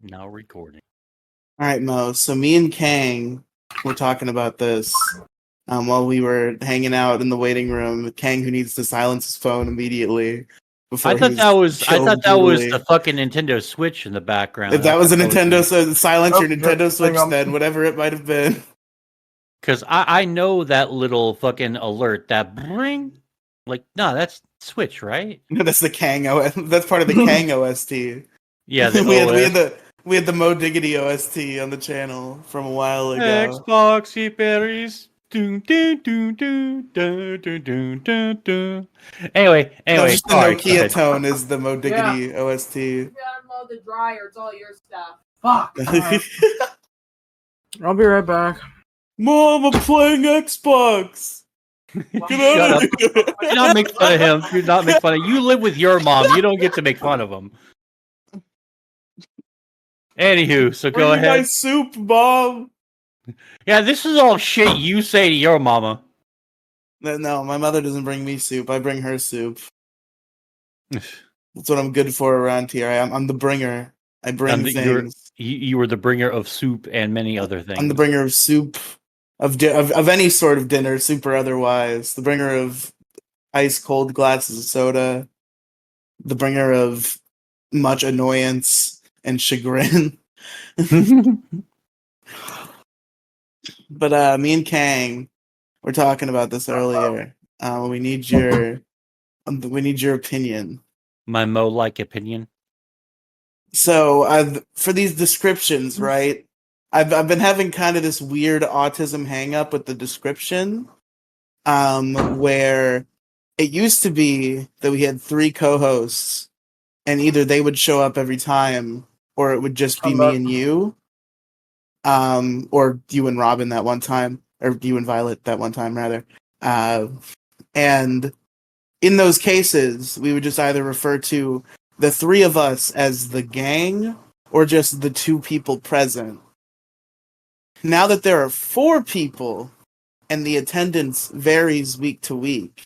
Now recording. All right, Mo. So me and Kang were talking about this while we were hanging out in the waiting room. Kang, who needs to silence his phone immediately before I thought that was brutally. the fucking Nintendo Switch in the background. If that was a Nintendo, so silence your Oh, Nintendo Switch hang on. then, whatever it might have been. Because I know that little fucking alert that bring, like, no, that's Switch, right? No, that's the Kang OS. That's part of the Kang OST. Yeah, the we had the Mo Diggity OST on the channel from a while ago. Xbox berries. Anyway, No, just the sorry, Nokia tone is the Mo Diggity OST. You gotta mow the dryer, it's all your stuff. Fuck! I'll be right back. Mom, I'm playing Xbox. Get Shut out up. of here. Do not make fun of him. Do not make fun of you. Live with your mom. You don't get to make fun of him. Anywho, so go Bring me ahead. my soup, Mom. Yeah, this is all shit you say to your mama. No, my mother doesn't bring me soup. I bring her soup. That's what I'm good for around here. I'm the bringer. I bring things. You were the bringer of soup and many other things. I'm the bringer of soup, of any sort of dinner, soup or otherwise. The bringer of ice cold glasses of soda. The bringer of much annoyance and chagrin. But me and Kang were talking about this earlier. We need your opinion. My Mo-like opinion. So for these descriptions, right? I've been having kind of this weird autism hang up with the description, where it used to be that we had 3 co-hosts, and either they would show up every time, or it would just be me and you, or you and Robin that one time, or you and Violet that one time rather, and in those cases, we would just either refer to the 3 of us as the gang, or just the 2 people present. Now that there are 4 people, and the attendance varies week to week,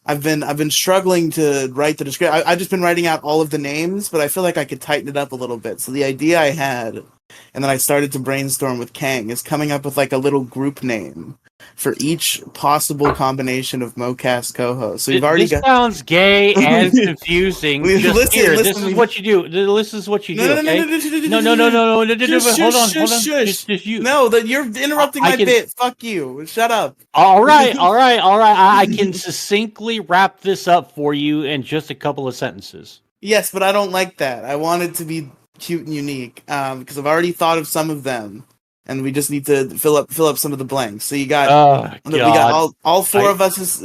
I've been struggling to write the description. I've just been writing out all of the names, but I feel like I could tighten it up a little bit. So the idea I had, and then I started to brainstorm with Kang, is coming up with like a little group name for each possible combination of MoCast co-hosts. So we've already this sounds gay and confusing. Listen, this is what you do. This is what you do. No. Hold on. Just you. No, you're interrupting my bit. Fuck you. Shut up. All right. I can succinctly wrap this up for you in just a couple of sentences. Yes, but I don't like that. I want it to be cute and unique, because I've already thought of some of them. And we just need to fill up some of the blanks. So you got we got all four of us is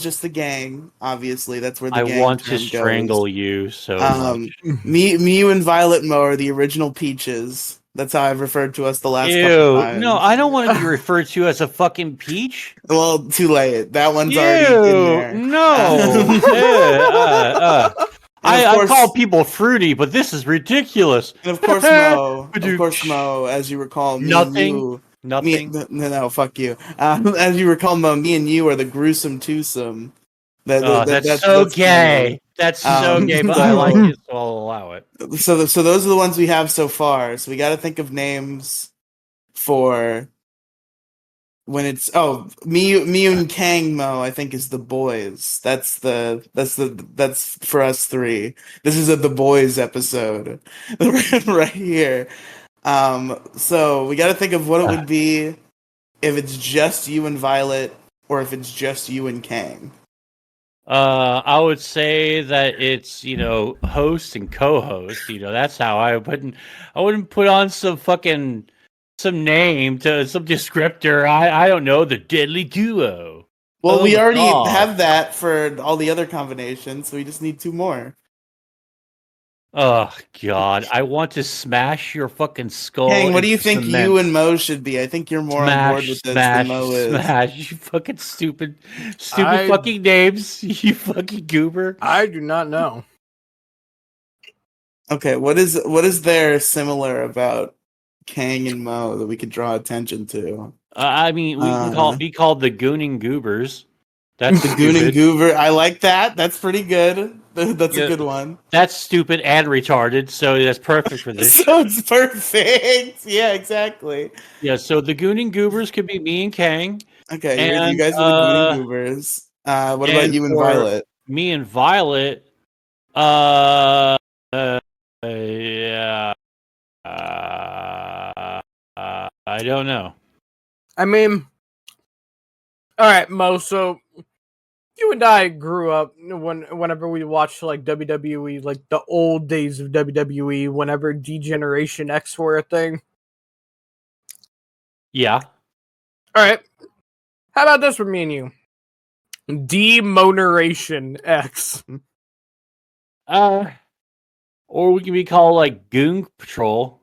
just the gang. Obviously, that's where the gang. I want to term strangle goes. you so much. Me, you, and Violet Mo are the original peaches. That's how I've referred to us the last couple times. No, I don't want to be referred to as a fucking peach. Well, too late. That one's already in there. No. I call people fruity, but this is ridiculous. And of course, Mo, as you recall, nothing. No, fuck you. As you recall, Mo, me and you are the gruesome twosome. That's so gay. That's so gay, but I like it, so I'll allow it. So those are the ones we have so far. So we got to think of names for when it's me and Kang Mo, I think, is the boys. That's for us 3. This is the boys episode right here. So we got to think of what it would be if it's just you and Violet, or if it's just you and Kang. I would say that it's host and co-host. That's how I wouldn't put on some name to some descriptor. I don't know, the deadly duo. Well, we already have that for all the other combinations, so we just need 2 more. Oh God, I want to smash your fucking skull. Kang, what do you think you and Mo should be? I think you're more on board with this than Mo is. Smash, you fucking stupid fucking names, you fucking goober. I do not know. Okay, what is there similar about Kang and Mo that we could draw attention to? I mean, we can be called the Gooning Goobers. That's the Gooning Goober. I like that. That's pretty good. That's Yeah. a good one. That's stupid and retarded, so that's perfect for this. So it's perfect. Yeah, exactly. Yeah, so the Goon and Goobers could be me and Kang. Okay, you And guys are the Goon and Goobers. What about and you and for Violet? me and Violet, uh, yeah, I don't know. I mean, all right, Mo. So you and I grew up whenever we watched like WWE, like the old days of WWE, whenever D-Generation X were a thing. Yeah. All right, how about this with me and you? Demoneration X. Or we can be called like Goon Patrol.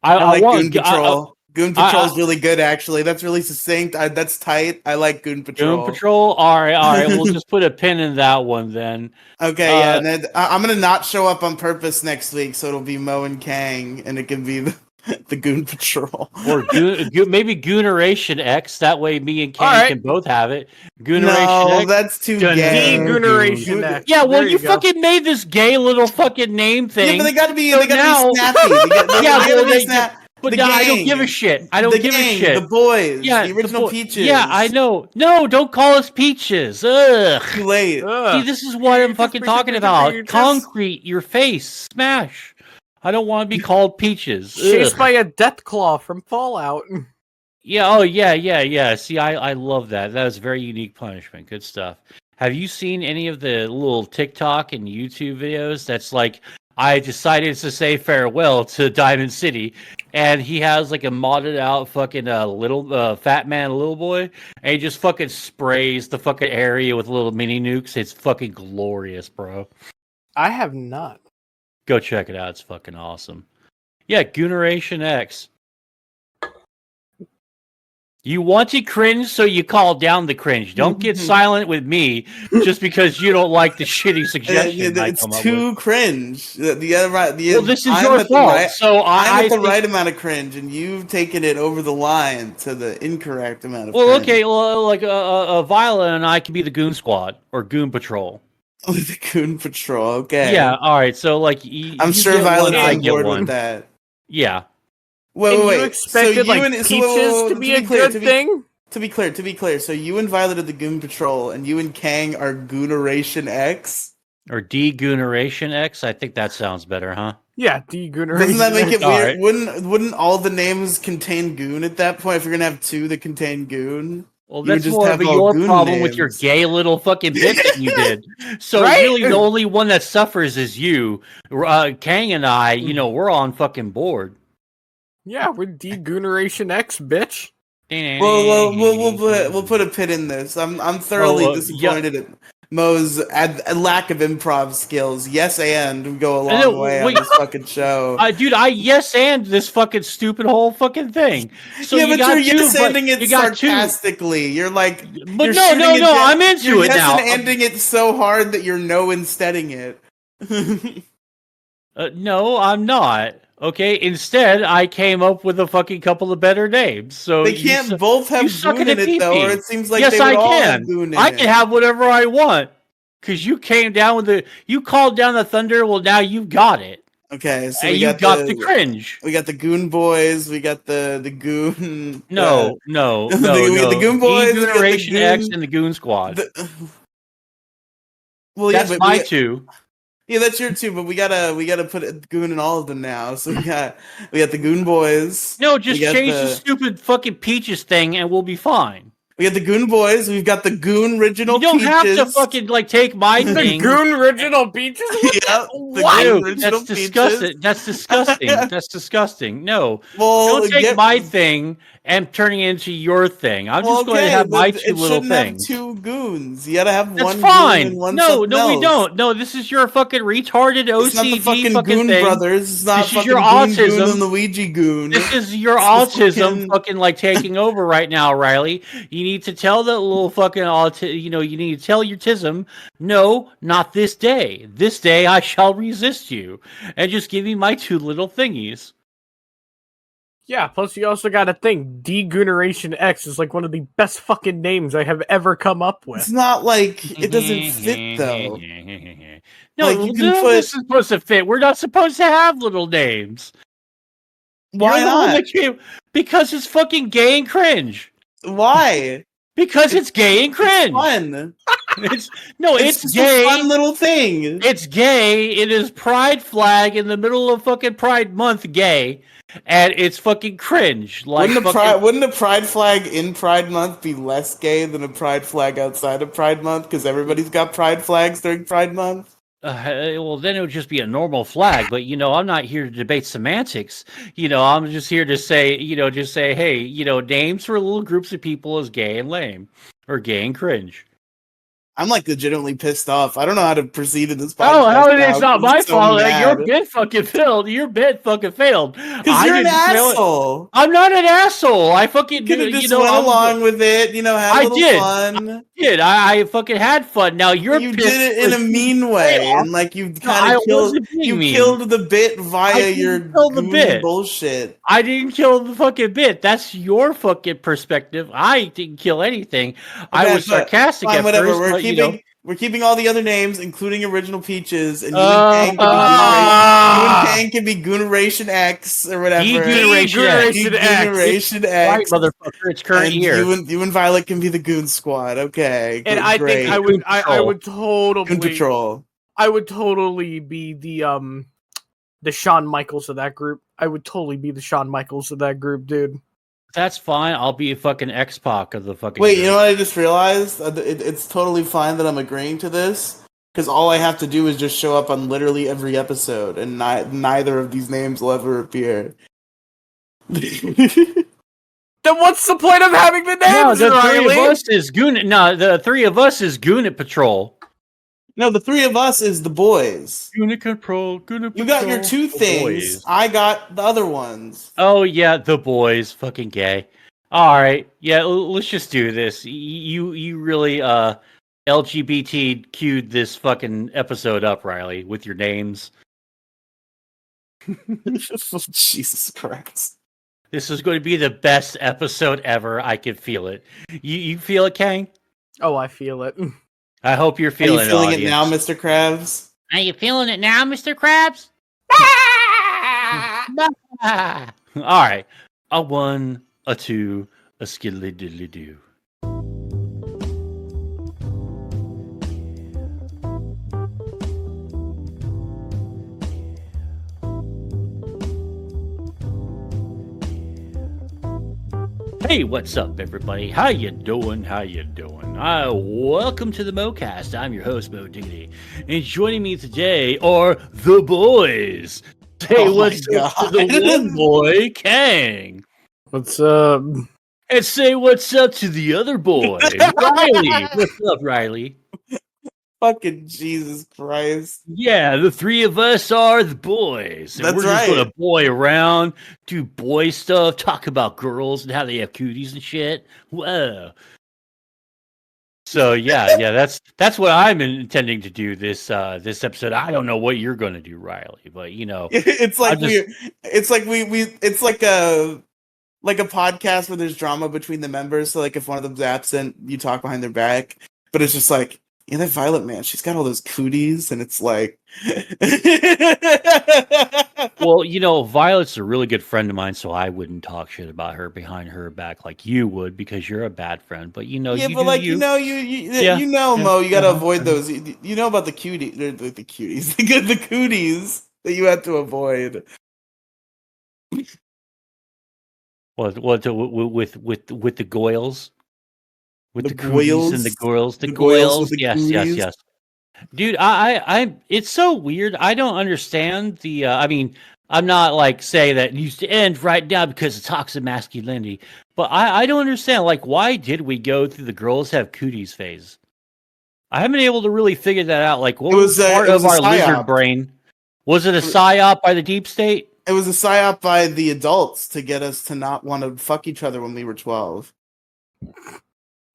I like want Goon Patrol. Goon I- Patrol's really good, actually. That's really succinct. That's tight. I like Goon Patrol. Goon Patrol. All right. We'll just put a pin in that one then. Okay, yeah. And then I'm gonna not show up on purpose next week, so it'll be Mo and Kang, and it can be the Goon Patrol. Or maybe Gooneration X. That way, me and Kang Alright. can both have it. Gooneration No, X. that's too Dun- gay. Degeneration X. Yeah, well, There you go. fucking made this gay little fucking name thing. Yeah, but they gotta be. So They gotta now- be snappy. They Yeah, gotta well, be they- snap. But The no, I don't gang. give a shit. I don't the give gang, a shit. The boys. Yeah, the original bo- Peaches. Yeah, I know. No, don't call us Peaches. Ugh. Too late. See, this is what I'm fucking talking about. Concrete, your face, smash. I don't want to be called Peaches. Chased Ugh. by a death claw from Fallout. Yeah, oh yeah. See, I love that. That was very unique punishment. Good stuff. Have you seen any of the little TikTok and YouTube videos that's like, I decided to say farewell to Diamond City, and he has like a modded out fucking little fat man little boy, and he just fucking sprays the fucking area with little mini nukes. It's fucking glorious, bro. I have not. Go check it out. It's fucking awesome. Yeah, Gooneration X. You want to cringe, so you call down the cringe. Don't get silent with me just because you don't like the shitty suggestion. It's too cringe. Well, this is your fault. So I'm at the think- right amount of cringe, and you've taken it over the line to the incorrect amount of. Well, cringe. okay, well, like Violet and I could be the Goon Squad or Goon Patrol. The Goon Patrol. Okay. Yeah, all right. So like, I'm you sure get Violet's one, I on get board one. with that. Yeah. Wait. You expected Peaches to be a good thing? To be clear, so you and Violet are the Goon Patrol, and you and Kang are Gooneration X? Or D-Gooneration X. I think that sounds better, huh? Yeah, Degeneration. Doesn't that make it All weird? right. Wouldn't all the names contain Goon at that point? If you're gonna have two that contain Goon, Well, you would that's just more have of all your Goon problem with your names. gay little fucking bit that you did. So Right? really, the only one that suffers is you. Kang and I, we're on fucking board. Yeah, we're Degeneration X, bitch. Well, we'll put a pin in this. I'm thoroughly disappointed at Mo's lack of improv skills. Yes, and we go a long way on this fucking show. Dude, I yes and this fucking stupid whole fucking thing. So yeah, you but got you're two, yes ending it you got two. sarcastically. You're like, But you're no, shooting it down. I'm into You're it yes now. and ending it so hard that you're no insteading it. No, I'm not. Okay, instead, I came up with a fucking couple of better names. So They can't both have suck Goon it in at it, though, pee-pee. or it seems like Yes, they would I all can. have Goon in I it. can have whatever I want. Because you came down with you called down the thunder. Well, now you've got it. Okay, so And we you got the cringe. We got the Goon Boys. We got the Goon. No. we got the Goon Boys. We got the Generation Goon, X and the Goon Squad. Well, That's yeah, but my two. Yeah, that's your two, but we gotta put a Goon in all of them now. So we got the Goon Boys. No, just We got change the stupid fucking Peaches thing, and we'll be fine. We got the Goon Boys. We've got the Goon original. You don't have Peaches. to fucking take my The thing. Goon Original Peaches? Yeah, the What? Goon Dude, original that's Peaches. disgusting. That's disgusting. That's disgusting. No, Well, don't take my thing and turning it into your thing. I'm just going to have my two little things. Have two goons. You gotta have That's one fine. goon and one No, something else. we don't. No, this is your fucking retarded OCD It's not the fucking Goon thing. Brothers. It's not This is fucking your Goon autism. and Luigi Goon. This is your It's the autism fucking taking over right now, Riley. You need to tell that little fucking you need to tell your tism, no, not this day. This day I shall resist you. And just give me my two little thingies. Yeah, plus you also got to think Degeneration X is like one of the best fucking names I have ever come up It's with. not like it doesn't fit though. No, Like, you can put- this is supposed to fit. We're not supposed to have little names. Why You're the one not? that came because it's fucking gay and cringe. Why? Because it's gay and It's cringe. fun. It's It's just gay. a fun little thing. It's gay. It is Pride flag in the middle of fucking Pride Month gay. And it's fucking cringe. Like Wouldn't a pride flag in Pride Month be less gay than a pride flag outside of Pride Month? Because everybody's got pride flags during Pride Month. well, then it would just be a normal flag. But, I'm not here to debate semantics. I'm just here to say, hey, names for little groups of people is gay and lame or gay and cringe. I'm like legitimately pissed off. I don't know how to proceed in this podcast. Oh, hell, it's not my so fault. mad. Your bid fucking failed. Your bid fucking failed. Because you're an asshole. I'm not an asshole. I fucking could have just went along with it. Had a little fun. I fucking had fun. Now you did it in a mean way, and like you kind of killed the bit via your goony bullshit. I didn't kill the fucking bit. That's your fucking perspective. I didn't kill anything. Okay, I was sarcastic at whatever. First. We're keeping all the other names, including Original Peaches, and you and Kang can be Gooneration X or whatever. Gooneration X. Right, motherfucker. It's current year. You and Violet can be the Goon Squad. Okay. And I think I would totally Goon Patrol. I would totally be the Shawn Michaels of that group. I would totally be the Shawn Michaels of that group, dude. That's fine. I'll be a fucking X-Pac of the fucking Wait, group. You know what I just realized? It's totally fine that I'm agreeing to this, because all I have to do is just show up on literally every episode, and neither of these names will ever appear. Then what's the point of having the names, the three of us is Goon. No, the three of us is Goonit Patrol. No, the three of us is the boys. Goonit Patrol. You got your two things. Boys. I got the other ones. Oh yeah, the boys. Fucking gay. All right, yeah. Let's just do this. You really LGBTQ'd this fucking episode up, Riley, with your names. Jesus Christ. This is going to be the best episode ever. I can feel it. You feel it, Kang? Oh, I feel it. I hope you're feeling it. Are you feeling it now, Mr. Krabs? Are you feeling it now, Mr. Krabs? All right. A 1, a 2, a skiddly diddly doo. Hey, what's up, everybody? How you doing? Welcome to the MoCast. I'm your host, Mo Diggity. And joining me today are the boys. Say what's up to the one boy, Kang. What's up? And say what's up to the other boy, Riley. What's up, Riley? Fucking Jesus Christ. Yeah, the three of us are the boys. And we're just going to boy around, do boy stuff, talk about girls and how they have cooties and shit. Whoa. So yeah, that's what I'm intending to do this episode. I don't know what you're going to do, Riley, but it's like it's like a podcast where there's drama between the members. So like if one of them's absent, you talk behind their back, but it's just like, yeah, that Violet, man, she's got all those cooties, and it's like... Well, Violet's a really good friend of mine, so I wouldn't talk shit about her behind her back like you would, because you're a bad friend. But Mo, you gotta avoid those. You know about the cuties, the cuties, the cooties that you have to avoid. What with the goyles? With the goyles and the girls, the goyles, yes. Dude, I it's so weird. I don't understand the. I mean, I'm not like saying that it needs to end right now because of toxic masculinity, but I don't understand. Like, why did we go through the girls have cooties phase? I haven't been able to really figure that out. Like, what was part of our lizard brain? Was it a psyop by the deep state? It was a psyop by the adults to get us to not want to fuck each other when we were 12.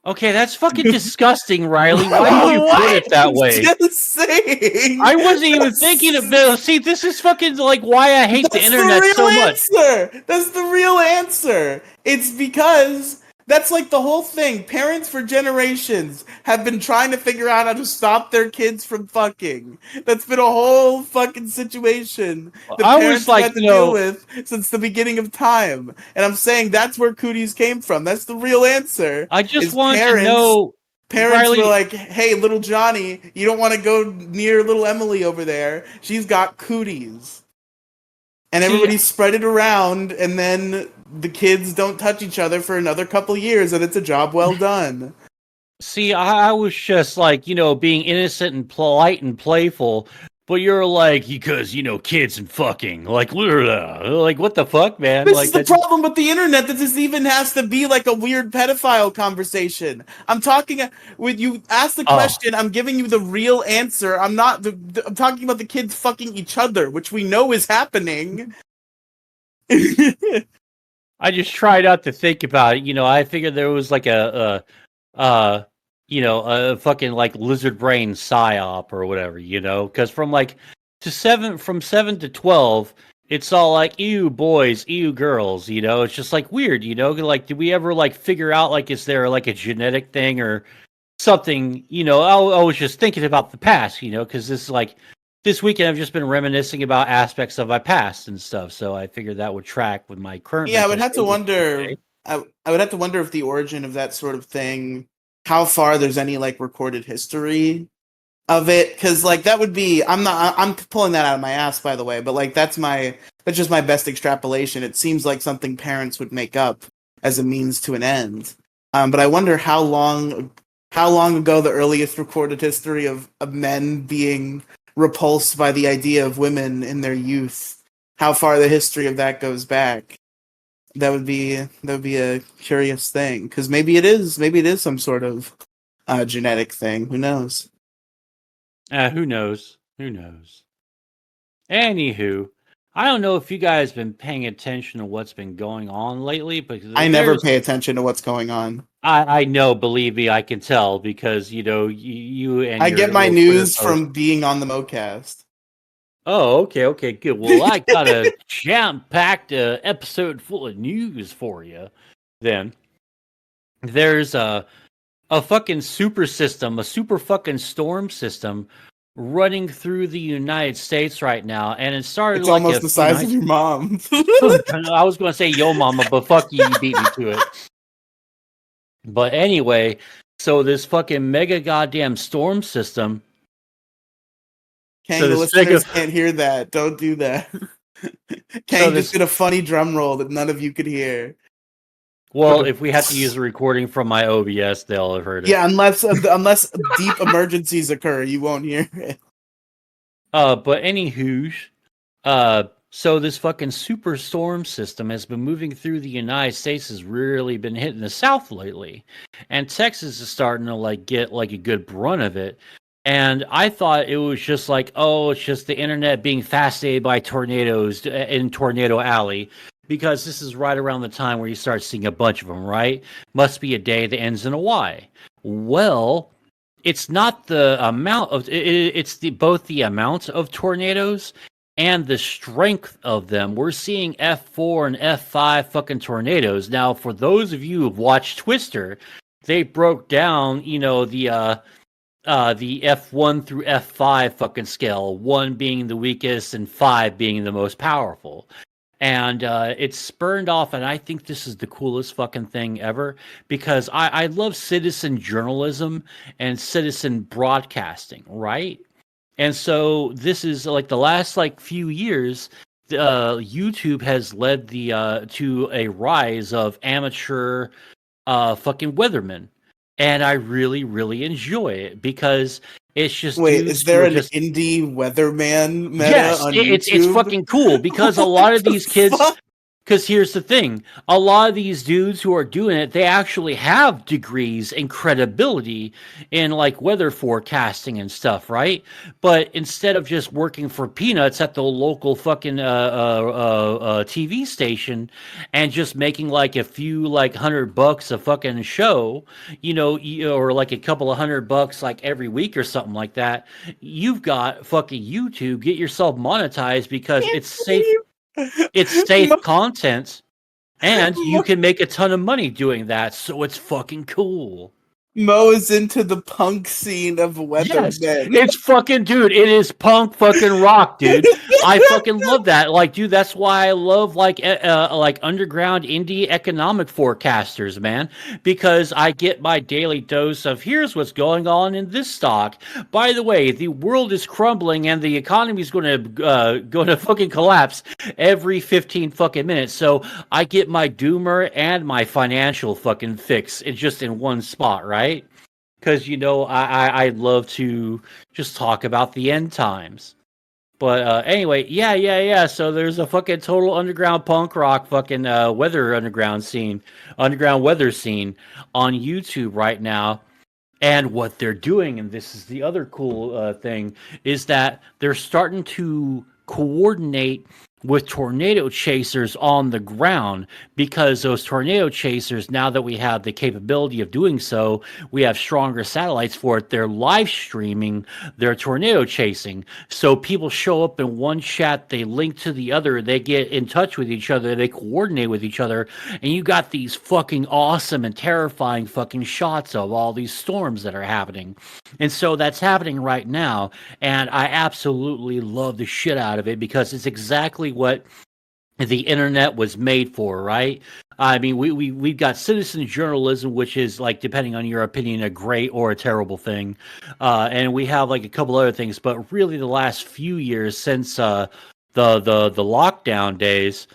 Okay, that's fucking disgusting, Riley. Why did you put it that way? Just saying. I wasn't even thinking of this. See, this is fucking like why I hate the internet so much. That's the real answer. It's because that's like the whole thing. Parents for generations have been trying to figure out how to stop their kids from fucking. That's been a whole fucking situation that I parents was like, have had to deal with since the beginning of time. And I'm saying that's where cooties came from. That's the real answer. I just is wanted parents- to know. Parents Riley, were like, hey, little Johnny, you don't want to go near little Emily over there. She's got cooties. And everybody spread it around, and then the kids don't touch each other for another couple years, and it's a job well done. see, I was just like, being innocent and polite and playful, but you're like, because, kids and fucking. Like, what the fuck, man? This like, is the problem with the internet, that this even has to be like a weird pedophile conversation. I'm talking, when you ask the question, I'm giving you the real answer. I'm not, I'm talking about the kids fucking each other, which we know is happening. I just tried not to think about it. I figured there was like a fucking like lizard brain psyop or whatever, because from 7 to 12, it's all like ew boys, ew girls, it's just like weird, like did we ever like figure out like is there like a genetic thing or something, I was just thinking about the past, because this weekend I've just been reminiscing about aspects of my past and stuff, so I figured that would track with my current. Yeah, I would have to wonder. I would have to wonder if the origin of that sort of thing, how far there's any like recorded history of it, because like that would be. I'm pulling that out of my ass, by the way, but like that's just my best extrapolation. It seems like something parents would make up as a means to an end. But I wonder how long ago the earliest recorded history of men being repulsed by the idea of women in their youth, how far the history of that goes back. That would be a curious thing, because maybe it is some sort of genetic thing. Who knows? Who knows? Anywho, I don't know if you guys been paying attention to what's been going on lately, because I never pay attention to what's going on. I know, believe me, I can tell, because you and I your get my little news Twitter post- from being on the Mocast. Oh, okay, good. Well, I got a jam-packed episode full of news for you. Then there's a fucking super fucking storm system running through the United States right now, and it started It's like almost the size of your mom. I was going to say yo mama, but fuck you, you beat me to it. But anyway, so this fucking mega goddamn storm system. Kang, the listeners can't hear that. Don't do that. Kang just did a funny drum roll that none of you could hear. Well, if we have to use a recording from my OBS, they'll have heard it. Yeah, unless deep emergencies occur, you won't hear it. But anywho, so this fucking super storm system has been moving through the United States, has really been hitting the South lately, and Texas is starting to like get like a good brunt of it. And I thought it was just like, oh, it's just the internet being fascinated by tornadoes in Tornado Alley, because this is right around the time where you start seeing a bunch of them, right? Must be a day that ends in a Y. Well, it's not the amount of it's both the amount of tornadoes and the strength of them. We're seeing F4 and F5 fucking tornadoes. Now, for those of you who've watched Twister, they broke down, the F1 through F5 fucking scale, 1 being the weakest and 5 being the most powerful. And it's spurned off, and I think this is the coolest fucking thing ever, because I love citizen journalism and citizen broadcasting, right? And so this is like the last like few years, YouTube has led the to a rise of amateur fucking weathermen, and I really, really enjoy it, because it's just is there an indie weatherman meta on YouTube? It's fucking cool, because a lot of these kids, Because here's the thing, a lot of these dudes who are doing it, they actually have degrees and credibility in like weather forecasting and stuff, right? But instead of just working for peanuts at the local fucking TV station and just making like a few like $100 a fucking show, or like a couple of $100 like every week or something like that, you've got fucking YouTube. Get yourself monetized because it's safe. It's safe content, and you can make a ton of money doing that. So it's fucking cool. Mo is into the punk scene of Yes, weathermen. it's fucking, dude. It is punk fucking rock, dude. I fucking love that. Like, dude, that's why I love like underground indie economic forecasters, man. Because I get my daily dose of here's what's going on in this stock. By the way, the world is crumbling and the economy is going to fucking collapse every 15 fucking minutes. So I get my doomer and my financial fucking fix just in one spot, right? Because I'd love to just talk about the end times. But anyway, yeah. So there's a fucking total underground punk rock fucking underground weather scene on YouTube right now. And what they're doing, and this is the other cool thing, is that they're starting to coordinate with tornado chasers on the ground, because those tornado chasers, now that we have the capability of doing so, we have stronger satellites for it. They're live streaming their tornado chasing. So people show up in one chat, they link to the other, they get in touch with each other, they coordinate with each other, and you got these fucking awesome and terrifying fucking shots of all these storms that are happening. And so that's happening right now, and I absolutely love the shit out of it because it's exactly what the internet was made for, right? I mean, we've got citizen journalism, which is, like, depending on your opinion, a great or a terrible thing, and we have like a couple other things. But really, the last few years since the lockdown days,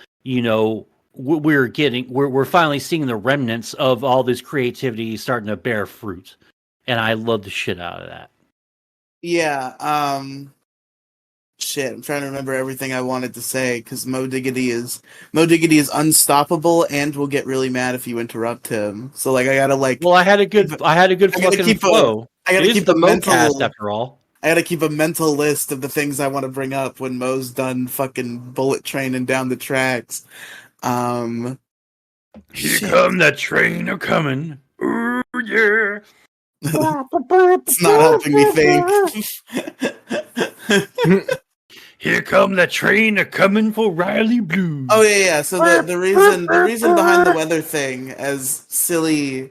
we're finally seeing the remnants of all this creativity starting to bear fruit, and I love the shit out of that. Yeah. Shit, I'm trying to remember everything I wanted to say because Mo Diggity is unstoppable and will get really mad if you interrupt him. So like I gotta like. Well, I had a good fucking flow. I gotta It is keep the a Mocast mental. after all. I gotta keep a mental list of the things I want to bring up when Mo's done fucking bullet training down the tracks. Here Shit. come the train a coming. Ooh yeah. It's not helping me think. Here come the train a coming for Riley Blue. Oh yeah. So the reason behind the weather thing, as silly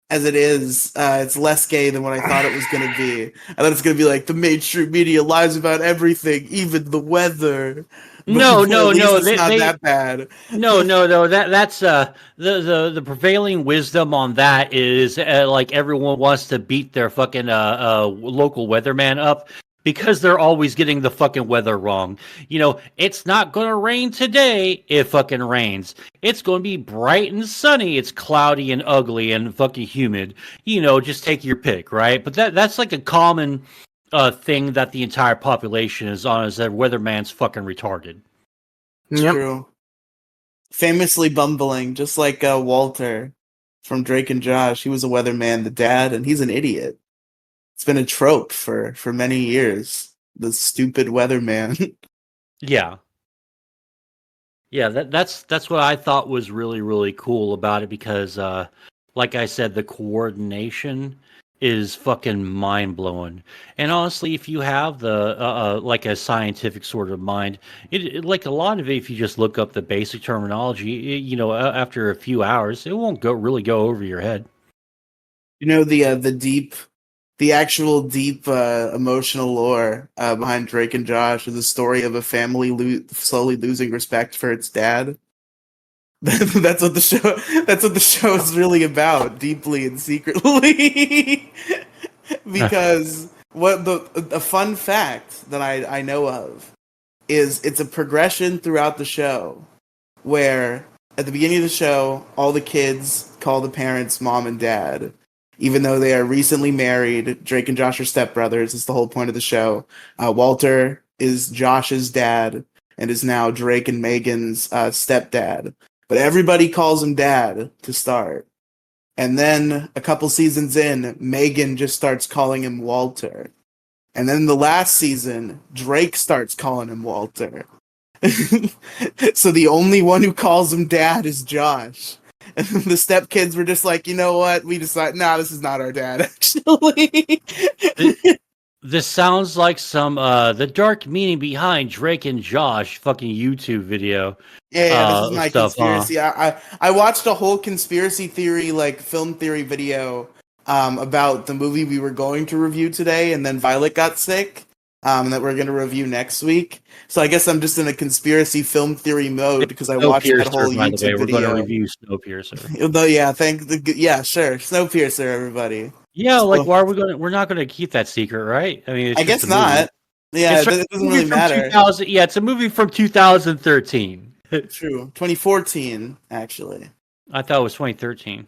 as it is, it's less gay than what I thought it was going to be. I thought it's going to be like the mainstream media lies about everything, even the weather. But No. It's not that bad. No. That's the prevailing wisdom on that is like everyone wants to beat their fucking local weatherman up because they're always getting the fucking weather wrong. It's not gonna rain today. It fucking rains. It's gonna be bright and sunny. It's cloudy and ugly and fucking humid. Just take your pick, right? But that's like a common thing that the entire population is on, is that weatherman's fucking retarded. It's true. Famously bumbling, just like Walter from Drake and Josh. He was a weatherman, the dad, and he's an idiot. It's been a trope for many years. The stupid weatherman. Yeah. That's what I thought was really, really cool about it because, like I said, the coordination is fucking mind blowing. And honestly, if you have the like a scientific sort of mind, like a lot of it, if you just look up the basic terminology, after a few hours, it won't really go over your head. The actual deep emotional lore behind Drake and Josh is a story of a family slowly losing respect for its dad. That's what the show is really about, deeply and secretly. Because a fun fact that I know of is it's a progression throughout the show where at the beginning of the show all the kids call the parents mom and dad. Even though they are recently married, Drake and Josh are stepbrothers. It's the whole point of the show. Walter is Josh's dad, and is now Drake and Megan's stepdad. But everybody calls him Dad to start. And then a couple seasons in, Megan just starts calling him Walter. And then the last season, Drake starts calling him Walter. So the only one who calls him Dad is Josh. And the stepkids were just like, you know what? We decided, nah, this is not our dad, actually. This sounds like some the dark meaning behind Drake and Josh fucking YouTube video. Yeah, this is my stuff, conspiracy. I watched a whole conspiracy theory, like film theory video about the movie we were going to review today, and then Violet got sick, that we're going to review next week. So I guess I'm just in a conspiracy film theory mode because I watched that whole YouTube video. We're going to review Snowpiercer. Yeah, sure. Snowpiercer, everybody. Yeah, like why are we going? We're not going to keep that secret, right? I mean, I guess not. Yeah, it doesn't really matter. Yeah, it's a movie from 2013. True, 2014 actually. I thought it was 2013.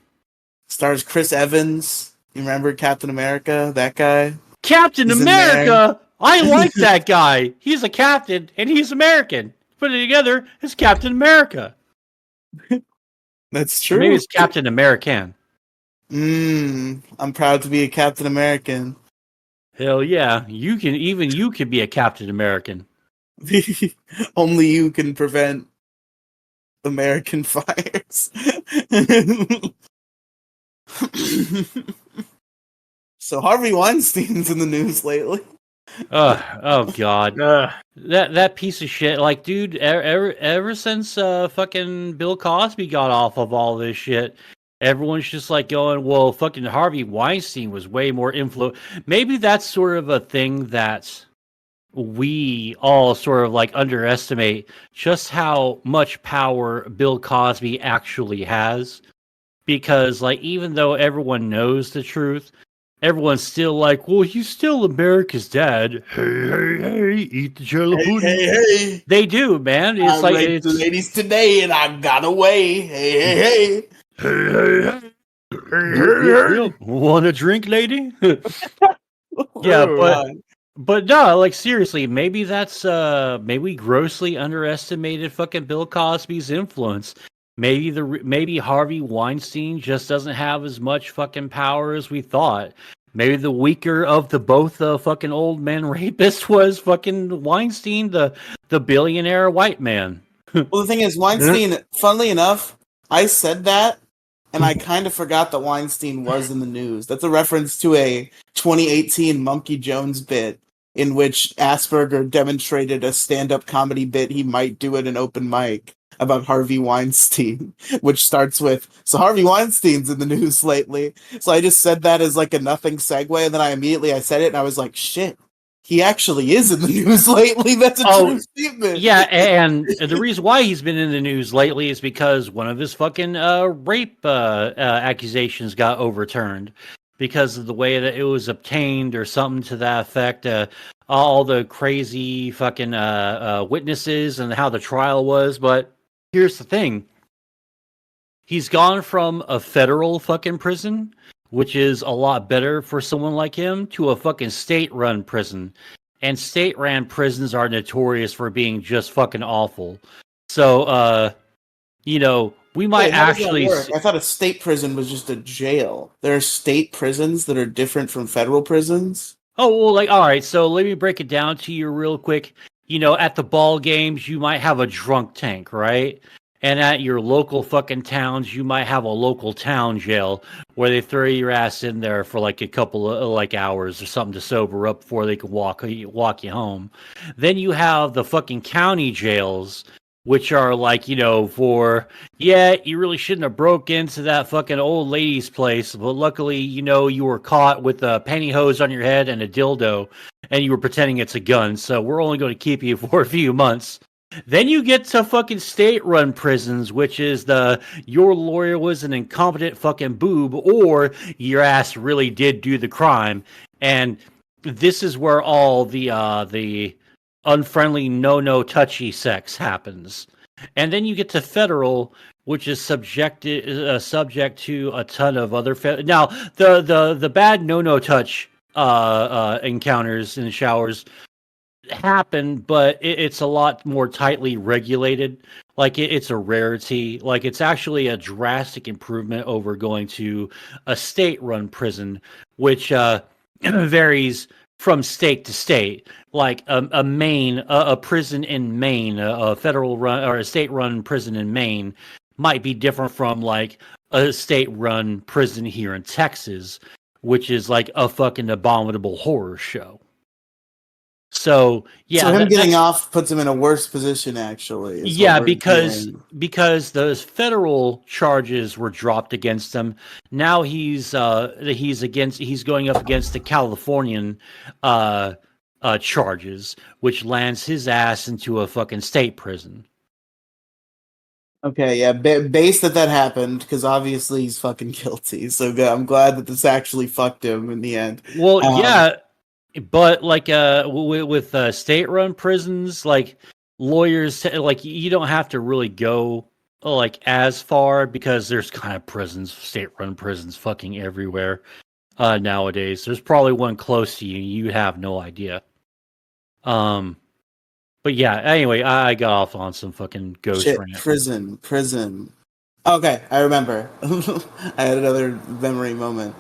Stars Chris Evans. You remember Captain America? That guy. Captain America. I like that guy. He's a captain and he's American. Put it together, it's Captain America. That's true. Maybe it's Captain American. I'm proud to be a Captain American. Hell yeah, you can be a Captain American. Only you can prevent American fires. So Harvey Weinstein's in the news lately. Oh god, that piece of shit. Like, dude, ever since fucking Bill Cosby got off of all this shit, everyone's just like going, well, fucking Harvey Weinstein was way more Maybe that's sort of a thing that we all sort of like underestimate just how much power Bill Cosby actually has. Because, like, even though everyone knows the truth, everyone's still like, well, he's still America's dad. Hey, eat the jello pudding. Hey. They do, man. It's I like raped the ladies today and I got away. Hey. Want a drink, lady? Yeah, but no, like, seriously, maybe that's maybe we grossly underestimated fucking Bill Cosby's influence. Maybe Harvey Weinstein just doesn't have as much fucking power as we thought. Maybe the weaker of the both fucking old men rapists was fucking Weinstein, the billionaire white man. Well, the thing is, Weinstein, funnily enough, I said that, and I kind of forgot that Weinstein was in the news. That's a reference to a 2018 Monkey Jones bit in which Asperger demonstrated a stand-up comedy bit he might do at an open mic about Harvey Weinstein, which starts with, so Harvey Weinstein's in the news lately. So I just said that as like a nothing segue, and then I said it, and I was like, shit, he actually is in the news lately. That's a true statement. Yeah, and the reason why he's been in the news lately is because one of his fucking rape accusations got overturned because of the way that it was obtained or something to that effect. All the crazy fucking witnesses and how the trial was. But here's the thing. He's gone from a federal fucking prison, which is a lot better for someone like him, to a fucking state-run prison. And state-run prisons are notorious for being just fucking awful. So, we might actually... I thought a state prison was just a jail. There are state prisons that are different from federal prisons? Oh, well, like, all right, so let me break it down to you real quick. At the ball games, you might have a drunk tank, right? And at your local fucking towns, you might have a local town jail where they throw your ass in there for like a couple of like hours or something to sober up before they can walk you home. Then you have the fucking county jails, which are like, you really shouldn't have broke into that fucking old lady's place, but luckily, you were caught with a pantyhose on your head and a dildo, and you were pretending it's a gun, so we're only going to keep you for a few months. Then you get to fucking state-run prisons, which is your lawyer was an incompetent fucking boob, or your ass really did do the crime, and this is where all the unfriendly, no touchy sex happens. And then you get to federal, which is subject to a ton of other now the bad no touch encounters in the showers happen, but it's a lot more tightly regulated. Like it's a rarity. Like it's actually a drastic improvement over going to a state-run prison, which varies from state to state. Like a prison in Maine, a federal run or a state-run prison in Maine might be different from like a state-run prison here in Texas, which is like a fucking abominable horror show. So yeah, so him getting off puts him in a worse position, actually. Yeah, because those federal charges were dropped against him. Now he's going up against the Californian charges, which lands his ass into a fucking state prison. Okay, yeah, based that happened, because obviously he's fucking guilty. So I'm glad that this actually fucked him in the end. Well, yeah, but like with state-run prisons, like lawyers, like you don't have to really go like as far because there's kind of prisons, state-run prisons, fucking everywhere nowadays. There's probably one close to you. You have no idea. But yeah, anyway, I got off on some fucking ghost rant. Prison. Okay, I remember. I had another memory moment.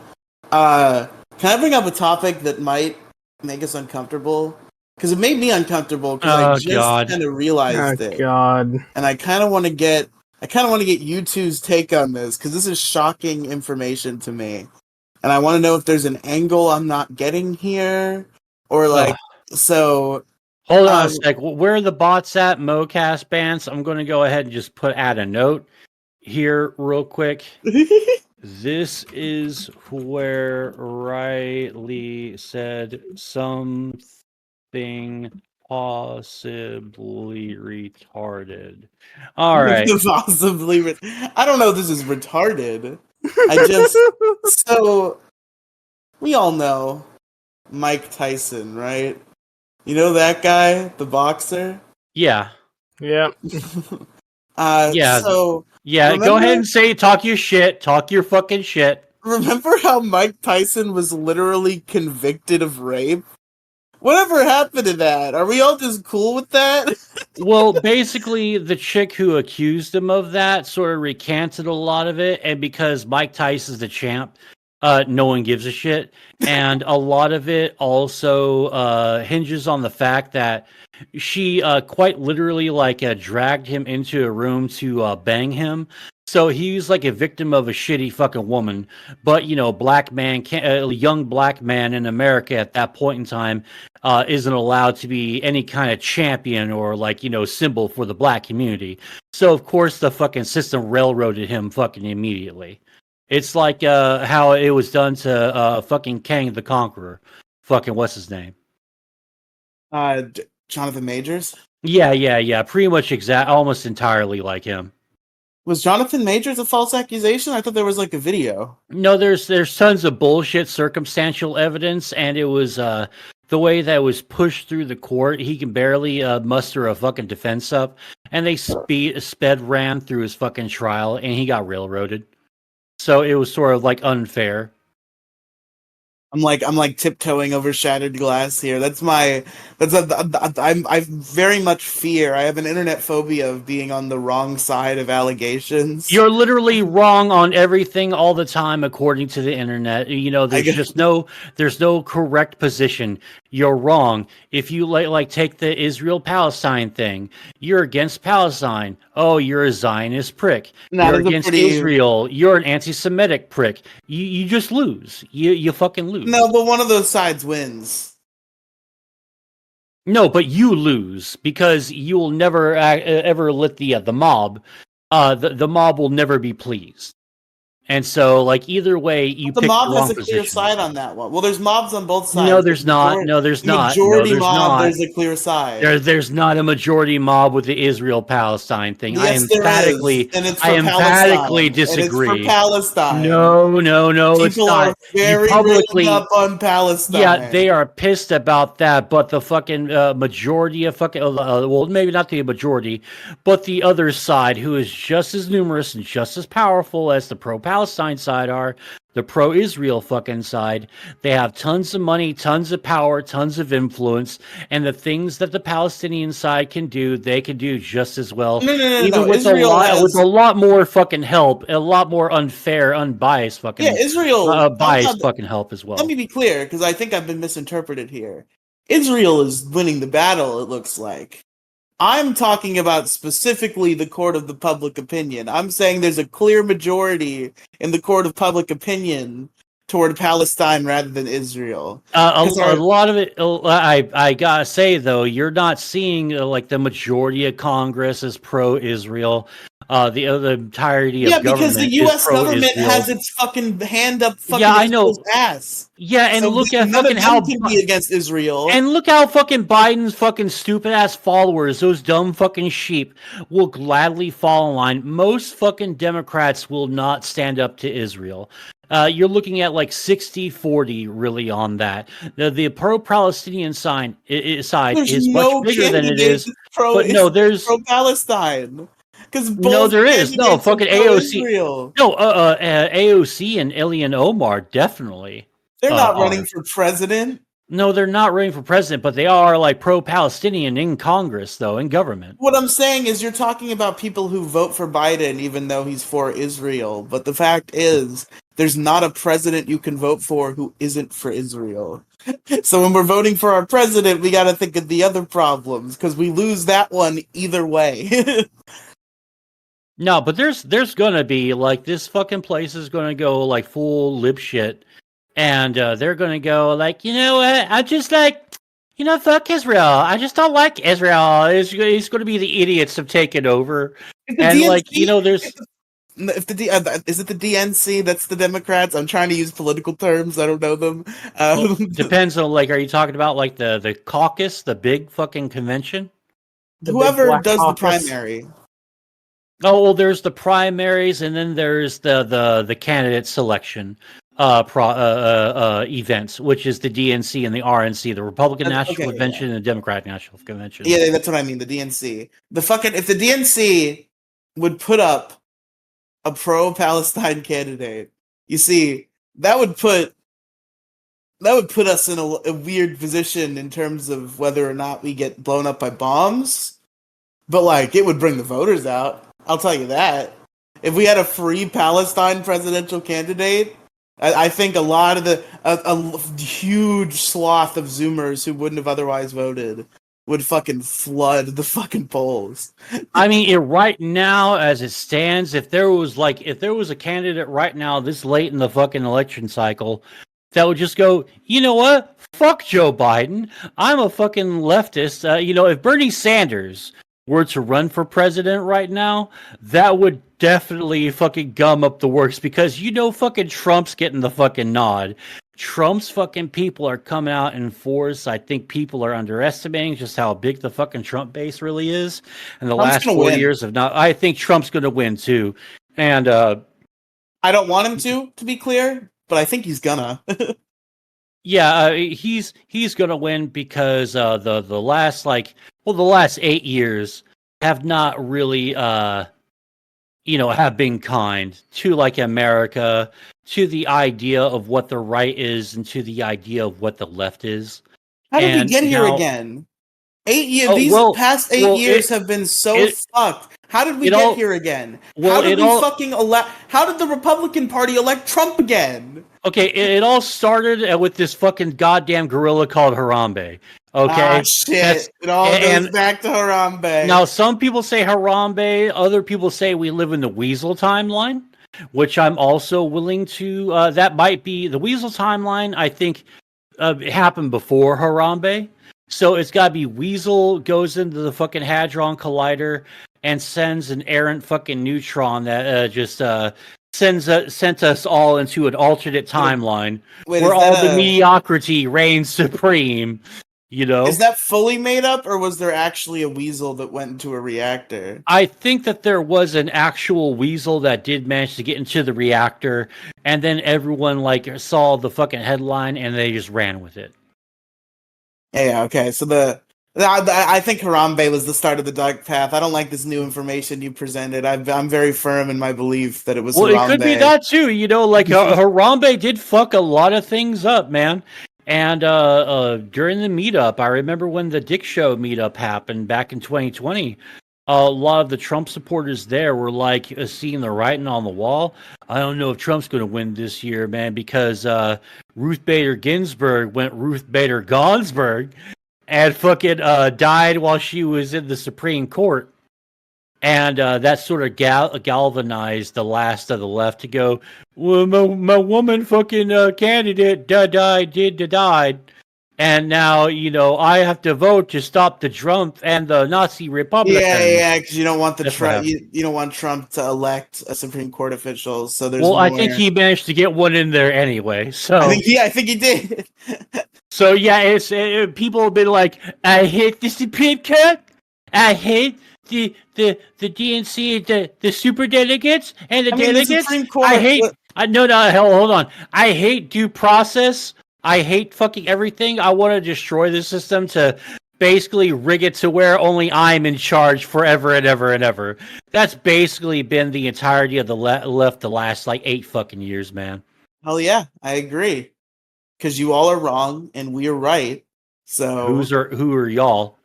Can I bring up a topic that might make us uncomfortable? Because it made me uncomfortable because I just kind of realized it. God. And I kind of want to get you two's take on this because this is shocking information to me. And I want to know if there's an angle I'm not getting here or like so. Hold on a sec. Where are the bots at? Mocast bands. I'm going to go ahead and just add a note here real quick. This is where Riley said something possibly retarded. All right. Possibly. I don't know if this is retarded. So we all know Mike Tyson, right? You know that guy, the boxer? Yeah. Yeah. Yeah. So go ahead and talk your shit. Talk your fucking shit. Remember how Mike Tyson was literally convicted of rape? Whatever happened to that? Are we all just cool with that? Well, basically, the chick who accused him of that sort of recanted a lot of it, and because Mike Tyson's the champ, no one gives a shit. And a lot of it also hinges on the fact that she quite literally dragged him into a room to bang him. So he's like a victim of a shitty fucking woman. But, black man, a young black man in America at that point in time isn't allowed to be any kind of champion or symbol for the black community. So, of course, the fucking system railroaded him fucking immediately. It's like how it was done to fucking Kang the Conqueror. Fucking what's his name? Jonathan Majors? Yeah. Pretty much almost entirely like him. Was Jonathan Majors a false accusation? I thought there was a video. No, there's tons of bullshit circumstantial evidence, and it was the way that it was pushed through the court. He can barely muster a fucking defense up, and they sped ran through his fucking trial, and he got railroaded. So it was sort of unfair. I'm tiptoeing over shattered glass here. I very much fear. I have an internet phobia of being on the wrong side of allegations. You're literally wrong on everything all the time, according to the internet. There's no correct position. You're wrong. If you take the Israel-Palestine thing, you're against Palestine. Oh, you're a Zionist prick. You're against Israel. You're an anti-Semitic prick. You just lose. You fucking lose. No, but one of those sides wins. No, but you lose because you will never ever let the mob. The mob will never be pleased. And so, either way, you pick the wrong position. The mob has a clear side on that one. Well, there's mobs on both sides. No, there's not. No, there's not. Majority mob, there's a clear side. There's not a majority mob with the Israel-Palestine thing. Yes, I emphatically disagree. And it's for Palestine. No, it's not. People are very publicly up on Palestine. Yeah, they are pissed about that, but the fucking majority of well, maybe not the majority, but the other side, who is just as numerous and just as powerful as the pro-Palestine side are, the pro-Israel fucking side, they have tons of money, tons of power, tons of influence, and the things that the Palestinian side can do, they can do just as well, even with Israel with a lot more fucking help, a lot more unfair, unbiased fucking Israel. biased fucking help as well. Let me be clear, because I think I've been misinterpreted here. Israel is winning the battle. It looks like. I'm talking about specifically the court of the public opinion. I'm saying there's a clear majority in the court of public opinion toward Palestine rather than Israel. A lot of it, I gotta say though, you're not seeing like the majority of Congress is pro-Israel. The entirety of government because the U.S. is pro-Israel. government has its fucking hand up fucking I know. Israel's ass. Yeah, and So look at none fucking of how them can be against Israel. and look how fucking Biden's fucking stupid ass followers, those dumb fucking sheep, will gladly fall in line. Most fucking Democrats will not stand up to Israel. You're looking at like 60-40 really on that. The pro-Palestinian side is much bigger than it is. But no, there's pro-Palestine. No, there is. No, fucking AOC. Israel. No, AOC and Ilhan Omar definitely. They're not running for president. No, they're not running for president, but they are like pro-Palestinian in Congress, though, in government. What I'm saying is you're talking about people who vote for Biden even though he's for Israel. But the fact is, there's not a president you can vote for who isn't for Israel. So when we're voting for our president, we got to think of the other problems because we lose that one either way. No, but there's gonna be like this fucking place is gonna go like full lip shit, and they're gonna go like, you know what? I just like, you know, fuck Israel. I just don't like Israel. It's gonna be the idiots have taken over, and DNC, like, you know, there's if the is it the DNC? That's the Democrats. I'm trying to use political terms. I don't know them. Depends on like, are you talking about like the caucus, the big fucking convention? Whoever does caucus. the primary. Oh, well, there's the primaries, and then there's the candidate selection events, which is the DNC and the RNC, the Republican National Convention and the Democratic National Convention. Yeah, that's what I mean. The DNC. If the DNC would put up a pro-Palestine candidate, you see, that would put us in a weird position in terms of whether or not we get blown up by bombs. But like, it would bring the voters out. I'll tell you that. If we had a free Palestine presidential candidate, I think a lot of a huge swath of Zoomers who wouldn't have otherwise voted would fucking flood the fucking polls. I mean, right now, as it stands, if there was a candidate right now this late in the fucking election cycle that would just go, you know what? Fuck Joe Biden. I'm a fucking leftist. You know, if Bernie Sanders were to run for president right now, that would definitely fucking gum up the works because you know fucking Trump's getting the fucking nod. Trump's fucking people are coming out in force. I think people are underestimating just how big the fucking Trump base really is. And the last 4 years of not, I think Trump's going to win too. And I don't want him to be clear, but I think he's gonna. Yeah, he's gonna win because the last the last 8 years have not really have been kind to like America, to the idea of what the right is, and to the idea of what the left is. How did we get here again? 8 years. These past 8 years have been so fucked. How did we get here again? How did How did the Republican Party elect Trump again? Okay, it all started with this fucking goddamn gorilla called Harambe. Okay, ah, shit. It all goes back to Harambe. Now, some people say Harambe. Other people say we live in the Weasel timeline, which I'm also willing to. That might be the Weasel timeline. I think it happened before Harambe. So it's got to be Weasel goes into the fucking Hadron Collider and sends an errant fucking neutron that sent us all into an alternate timeline where all the mediocrity reigns supreme. You know, is that fully made up, or was there actually a weasel that went into a reactor? I think that there was an actual weasel that did manage to get into the reactor, and then everyone saw the fucking headline and they just ran with it. Yeah. Okay. So the I think Harambe was the start of the dark path. I don't like this new information you presented. I'm very firm in my belief that it was Well, Harambe. it could be that too. You know, like Harambe did fuck a lot of things up, man. And during the meetup, I remember when the Dick Show meetup happened back in 2020. A lot of the Trump supporters there were like seeing the writing on the wall. I don't know if Trump's going to win this year, man, because Ruth Bader Ginsburg went Ruth Bader Gonsburg and fucking died while she was in the Supreme Court. And that sort of galvanized the last of the left to go, well, my woman fucking candidate died. And now, you know, I have to vote to stop the Trump and the Nazi Republicans. Yeah, because you don't want That's what Trump. happened. You don't want Trump to elect a Supreme Court official. So there's Well, more. I think he managed to get one in there anyway. So I think he did. So yeah, it's people have been like, I hate the Supreme Court. I hate the DNC, the super delegates and the delegates. The Supreme Court. I hate. No, hold on. I hate due process. I hate fucking everything. I want to destroy the system to basically rig it to where only I'm in charge forever and ever and ever. That's basically been the entirety of the left the last like 8 fucking years, man. Hell yeah, I agree. Because you all are wrong and we are right. So who are y'all?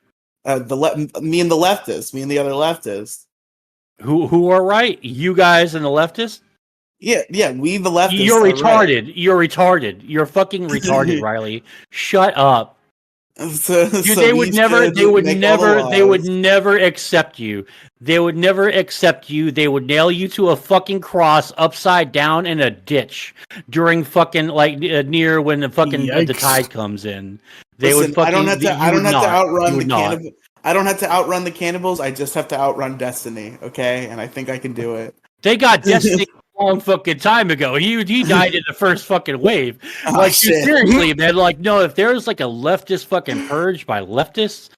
Me and the leftist, me and the other leftist. Who are right? You guys and the leftist? Yeah, we the leftists. You're retarded. Right. You're retarded. You're fucking retarded, Riley. Shut up. They would never accept you. They would never accept you. They would nail you to a fucking cross upside down in a ditch during fucking like near when the fucking the tide comes in. They would fucking. I don't have to outrun the cannibals. I don't have to outrun the cannibals. I just have to outrun destiny. Okay, and I think I can do it. They got destiny a long fucking time ago. He died in the first fucking wave. Like seriously, man. Like no, if there's like a leftist fucking purge by leftists,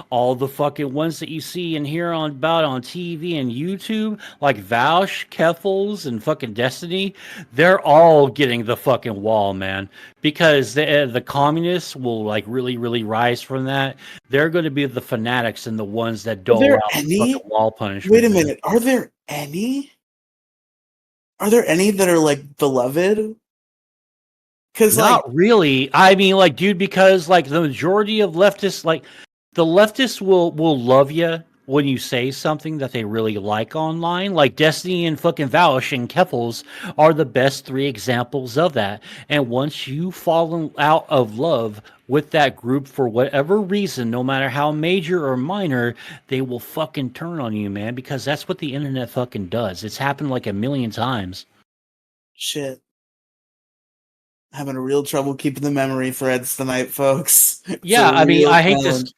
all the fucking ones that you see and hear about on TV and YouTube, like Vaush, Keffels, and fucking Destiny, they're all getting the fucking wall, man. Because the communists will like really, really rise from that. They're going to be the fanatics and the ones that don't allow the fucking wall punishment. Wait a minute, are there any? Are there any that are like beloved? Because not really. I mean, like, dude, because like the majority of leftists, like the leftists will love you when you say something that they really like online. Like Destiny and fucking Vaush and Keffels are the best 3 examples of that. And once you fall out of love with that group for whatever reason, no matter how major or minor, they will fucking turn on you, man, because that's what the internet fucking does. It's happened like 1,000,000 times. Shit. Having a real trouble keeping the memory threads tonight, folks. Yeah, I mean, I hate this.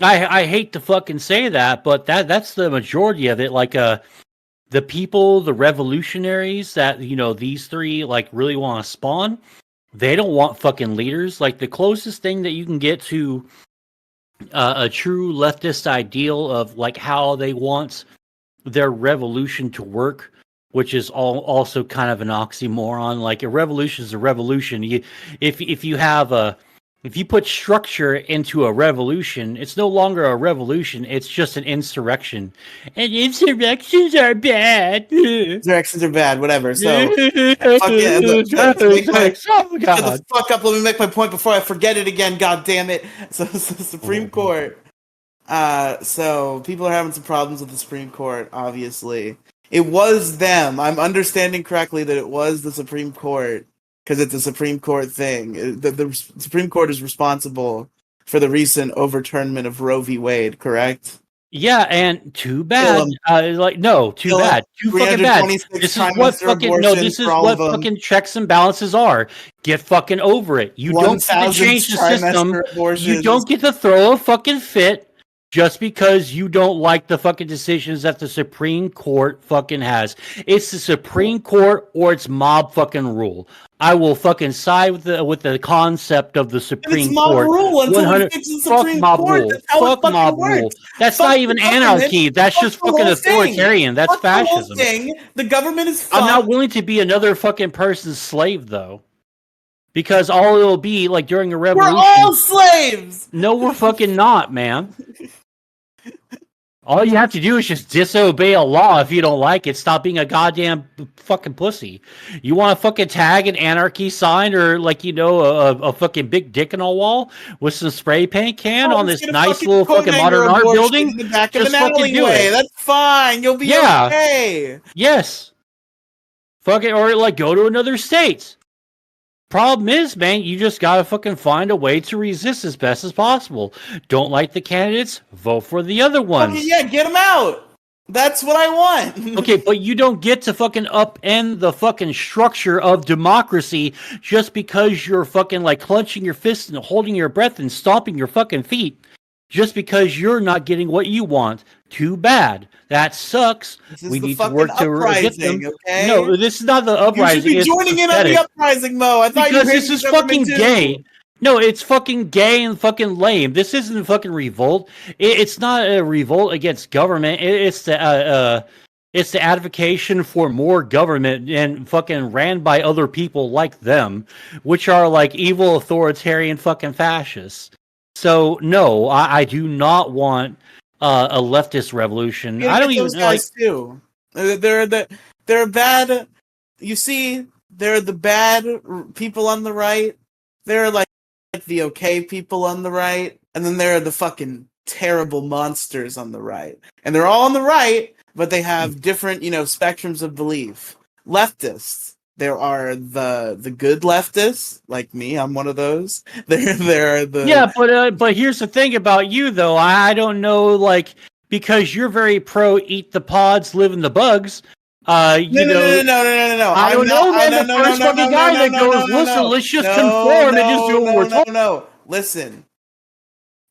I hate to fucking say that, but that's the majority of it. Like, the people, the revolutionaries that, you know, these 3 like really want to spawn, they don't want fucking leaders. Like the closest thing that you can get to a true leftist ideal of like how they want their revolution to work, which is also kind of an oxymoron. Like a revolution is a revolution. If you put structure into a revolution, it's no longer a revolution. It's just an insurrection. And insurrections are bad. Insurrections are bad, whatever. So, shut the fuck up. Let me make my point before I forget it again. God damn it. So the Supreme Court. So people are having some problems with the Supreme Court, obviously. It was them. I'm understanding correctly that it was the Supreme Court. Because it's a Supreme Court thing. The Supreme Court is responsible for the recent overturnment of Roe v. Wade, correct? Yeah, and too bad. Too bad. Too fucking bad. This is what fucking checks and balances are. Get fucking over it. You don't get to change the system. You don't get to throw a fucking fit just because you don't like the fucking decisions that the Supreme Court fucking has. It's the Supreme Court or it's mob fucking rule. I will fucking side with the concept of the Supreme Court. Rule until we fix the Supreme Court. Fuck mob rule. That's not even anarchy. That's just fucking authoritarian. That's fascism. The government is. I'm not willing to be another fucking person's slave, though. Because all it'll be like during a We're revolution. all slaves. No, we're fucking not, man. All you have to do is just disobey a law if you don't like it. Stop being a goddamn fucking pussy. You want to fucking tag an anarchy sign or like a fucking big dick in a wall with some spray paint can on this nice little fucking modern art building in the back of just an fucking do alleyway. it. That's fine. You'll be okay. Yes. Fucking or like go to another state. Problem is, man, you just gotta fucking find a way to resist as best as possible. Don't like the candidates, vote for the other ones. Okay, yeah, get them out. That's what I want. Okay, but you don't get to fucking upend the fucking structure of democracy just because you're fucking like clenching your fists and holding your breath and stomping your fucking feet just because you're not getting what you want. Too bad. That sucks. We need to work to get them. Okay? No, this is not the uprising. You should be joining in on the uprising, Mo. I thought because this is fucking gay. No, it's fucking gay and fucking lame. This isn't a fucking revolt. It's not a revolt against government. It's the advocation for more government and fucking ran by other people like them, which are like evil authoritarian fucking fascists. So no, I do not want a leftist revolution. I don't even those guys too. They're bad. You see, they're the bad people on the right. They're like the okay people on the right, and then there are the fucking terrible monsters on the right. And they're all on the right, but they have different, spectrums of belief. Leftists. There are the good leftists, like me. I'm one of those. There are the but here's the thing about you though. I don't know, like because you're very pro eat the pods, live in the bugs. No. I don't know, man. The first fucking guy that goes, listen, let's just conform and just do what we're told. No, listen.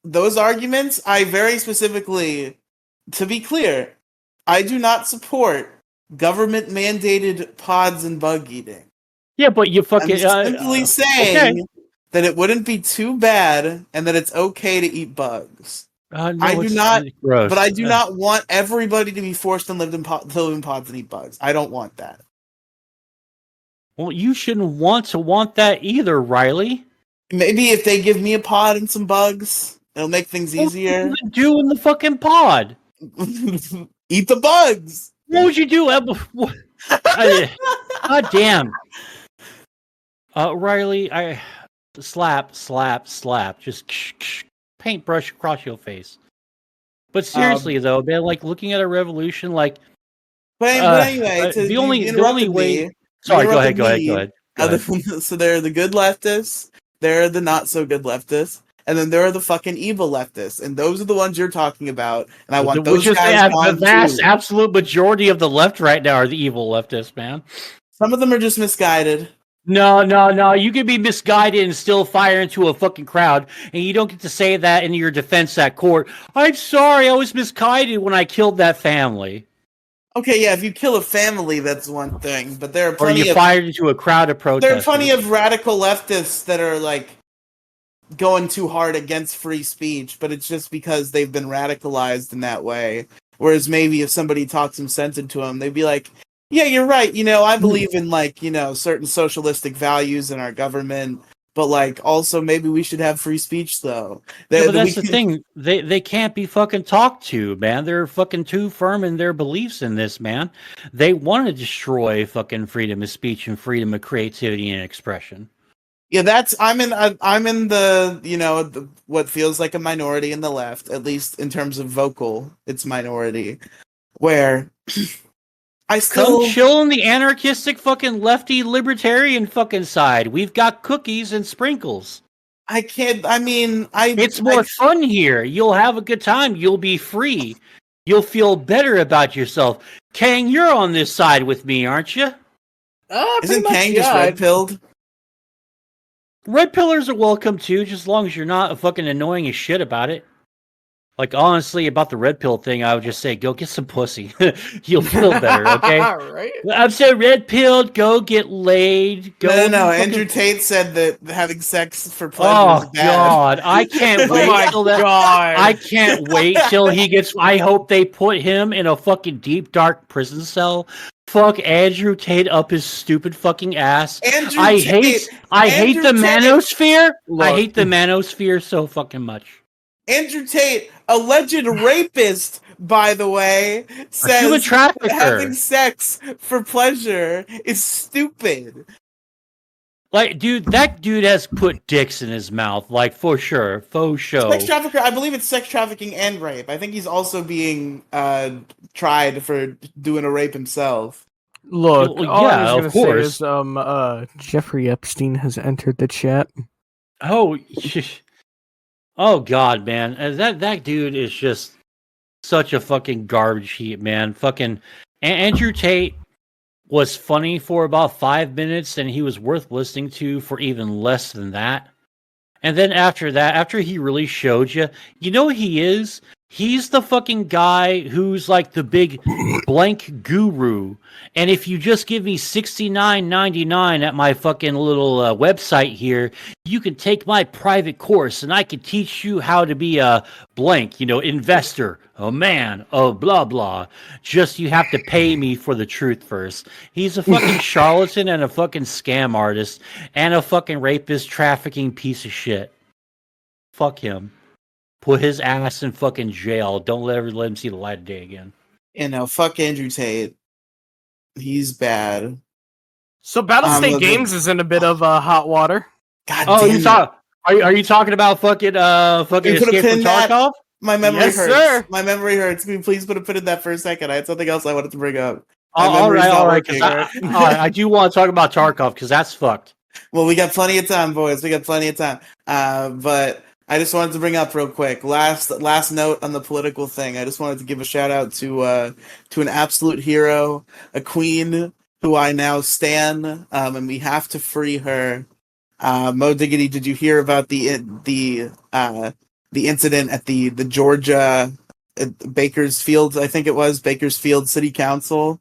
Those arguments, I very specifically, to be clear, I do not support government-mandated pods and bug eating. Yeah, but you fucking... I'm simply saying that it wouldn't be too bad and that it's okay to eat bugs. No, I do not, gross. but I do not want everybody to be forced to live in pods and eat bugs. I don't want that. Well, you shouldn't want that either, Riley. Maybe if they give me a pod and some bugs, it'll make things easier. What would you do in the fucking pod? Eat the bugs. What would you do? God damn. Riley, I slap. Just paintbrush across your face. But seriously, though, man, like looking at a revolution, like. But anyway, the only way. Sorry, go ahead. So there are the good leftists, there are the not so good leftists, and then there are the fucking evil leftists, and those are the ones you're talking about. And I want those guys gone the vast, too. absolute majority of the left right now are the evil leftists, man. Some of them are just misguided. No. You can be misguided and still fire into a fucking crowd, and you don't get to say that in your defense at court. I'm sorry, I was misguided when I killed that family. Okay, yeah, if you kill a family, that's one thing, but there are plenty or you fired into a crowd of protesters. There are plenty of radical leftists that are like going too hard against free speech, but it's just because they've been radicalized in that way. Whereas maybe if somebody talks some sense into them, they'd be like, yeah, you're right. I believe in certain socialistic values in our government, but like also maybe we should have free speech though. But that's the thing. They can't be fucking talked to, man. They're fucking too firm in their beliefs in this, man. They want to destroy fucking freedom of speech and freedom of creativity and expression. Yeah, I'm in the what feels like a minority in the left, at least in terms of vocal, it's minority, where I still come chill on the anarchistic fucking lefty libertarian fucking side. We've got cookies and sprinkles. I can't. I mean, It's more fun here. You'll have a good time. You'll be free. You'll feel better about yourself. Kang, you're on this side with me, aren't you? Isn't Kang just red-pilled? Red pillars are welcome too, just as long as you're not fucking annoying as shit about it. Like, honestly, about the red pill thing, I would just say, go get some pussy. You'll feel better, okay? Right? I'm so red pilled, go get laid. Go No. Andrew Tate said that having sex for pleasure is bad. God. I can't wait till that. I can't wait till he gets. I hope they put him in a fucking deep, dark prison cell fuck Andrew Tate up his stupid fucking ass. Andrew I Tate. hate the Andrew Tate. manosphere. I Look. hate the manosphere so fucking much. Andrew Tate, alleged rapist, by the way, A human says trafficker. having sex for pleasure is stupid. Like, dude, that dude has put dicks in his mouth, like, for sure, faux show. Sex trafficker, I believe it's sex trafficking and rape. I think he's also being tried for doing a rape himself. Look, Well, all yeah, I was of gonna course. say is Jeffrey Epstein has entered the chat. Oh, oh God, man, that dude is just such a fucking garbage heap, man. Fucking Andrew Tate was funny for about 5 minutes, and he was worth listening to for even less than that. And then after that, after he really showed you, you know what he is? He's the fucking guy who's like the big blank guru. And if you just give me $69.99 at my fucking little website here, you can take my private course and I can teach you how to be a blank, investor, a man, a blah blah. Just you have to pay me for the truth first. He's a fucking charlatan and a fucking scam artist and a fucking rapist, trafficking piece of shit. Fuck him. Put his ass in fucking jail. Don't ever let him see the light of day again. Fuck Andrew Tate. He's bad. So Battlestate the- Games is in a bit of hot water. God Oh, damn you it. talk? Are you talking about fucking You put a Escape pin from in that? Tarkov? My memory Yes, hurts. sir. My memory hurts. Can you please put a pin in that for a second? I had something else I wanted to bring up. Oh, My memory's not all right. Because working. I do want to talk about Tarkov because that's fucked. Well, we got plenty of time, boys. We got plenty of time. But I just wanted to bring up real quick. Last note on the political thing. I just wanted to give a shout out to an absolute hero, a queen who I now stan, and we have to free her. Mo Diggity, did you hear about the incident at the Georgia Bakersfield? I think it was Bakersfield City Council.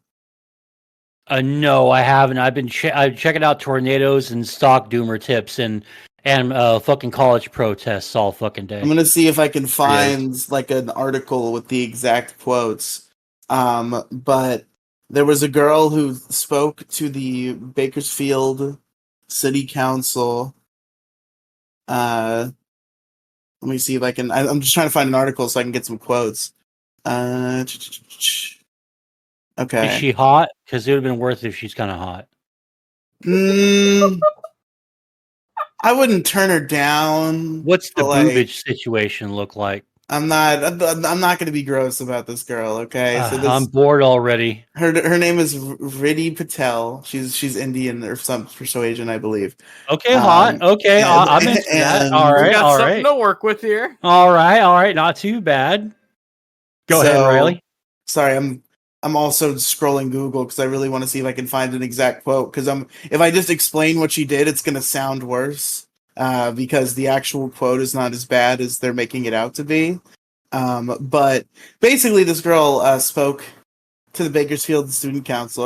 No, I haven't. I've been I'm checking out tornadoes and stock doomer tips and fucking college protests all fucking day. I'm gonna see if I can find like an article with the exact quotes. But there was a girl who spoke to the Bakersfield City Council. Let me see if I can. I'm just trying to find an article so I can get some quotes. Okay. Is she hot? Because it would have been worth it if she's kind of hot. I wouldn't turn her down. What's the but, like, boobage situation look like? I'm not going to be gross about this girl. Okay, so I'm bored already. her name is Riddhi Patel. She's Indian or some persuasion, I believe. Okay, hot. Okay, I'm into that. All right, We got all something right. to work with here. All right. Not too bad. Go ahead, Riley. Sorry, I'm also scrolling Google because I really want to see if I can find an exact quote. Because if I just explain what she did, it's going to sound worse. Because the actual quote is not as bad as they're making it out to be. But basically, this girl spoke to the Bakersfield City Council.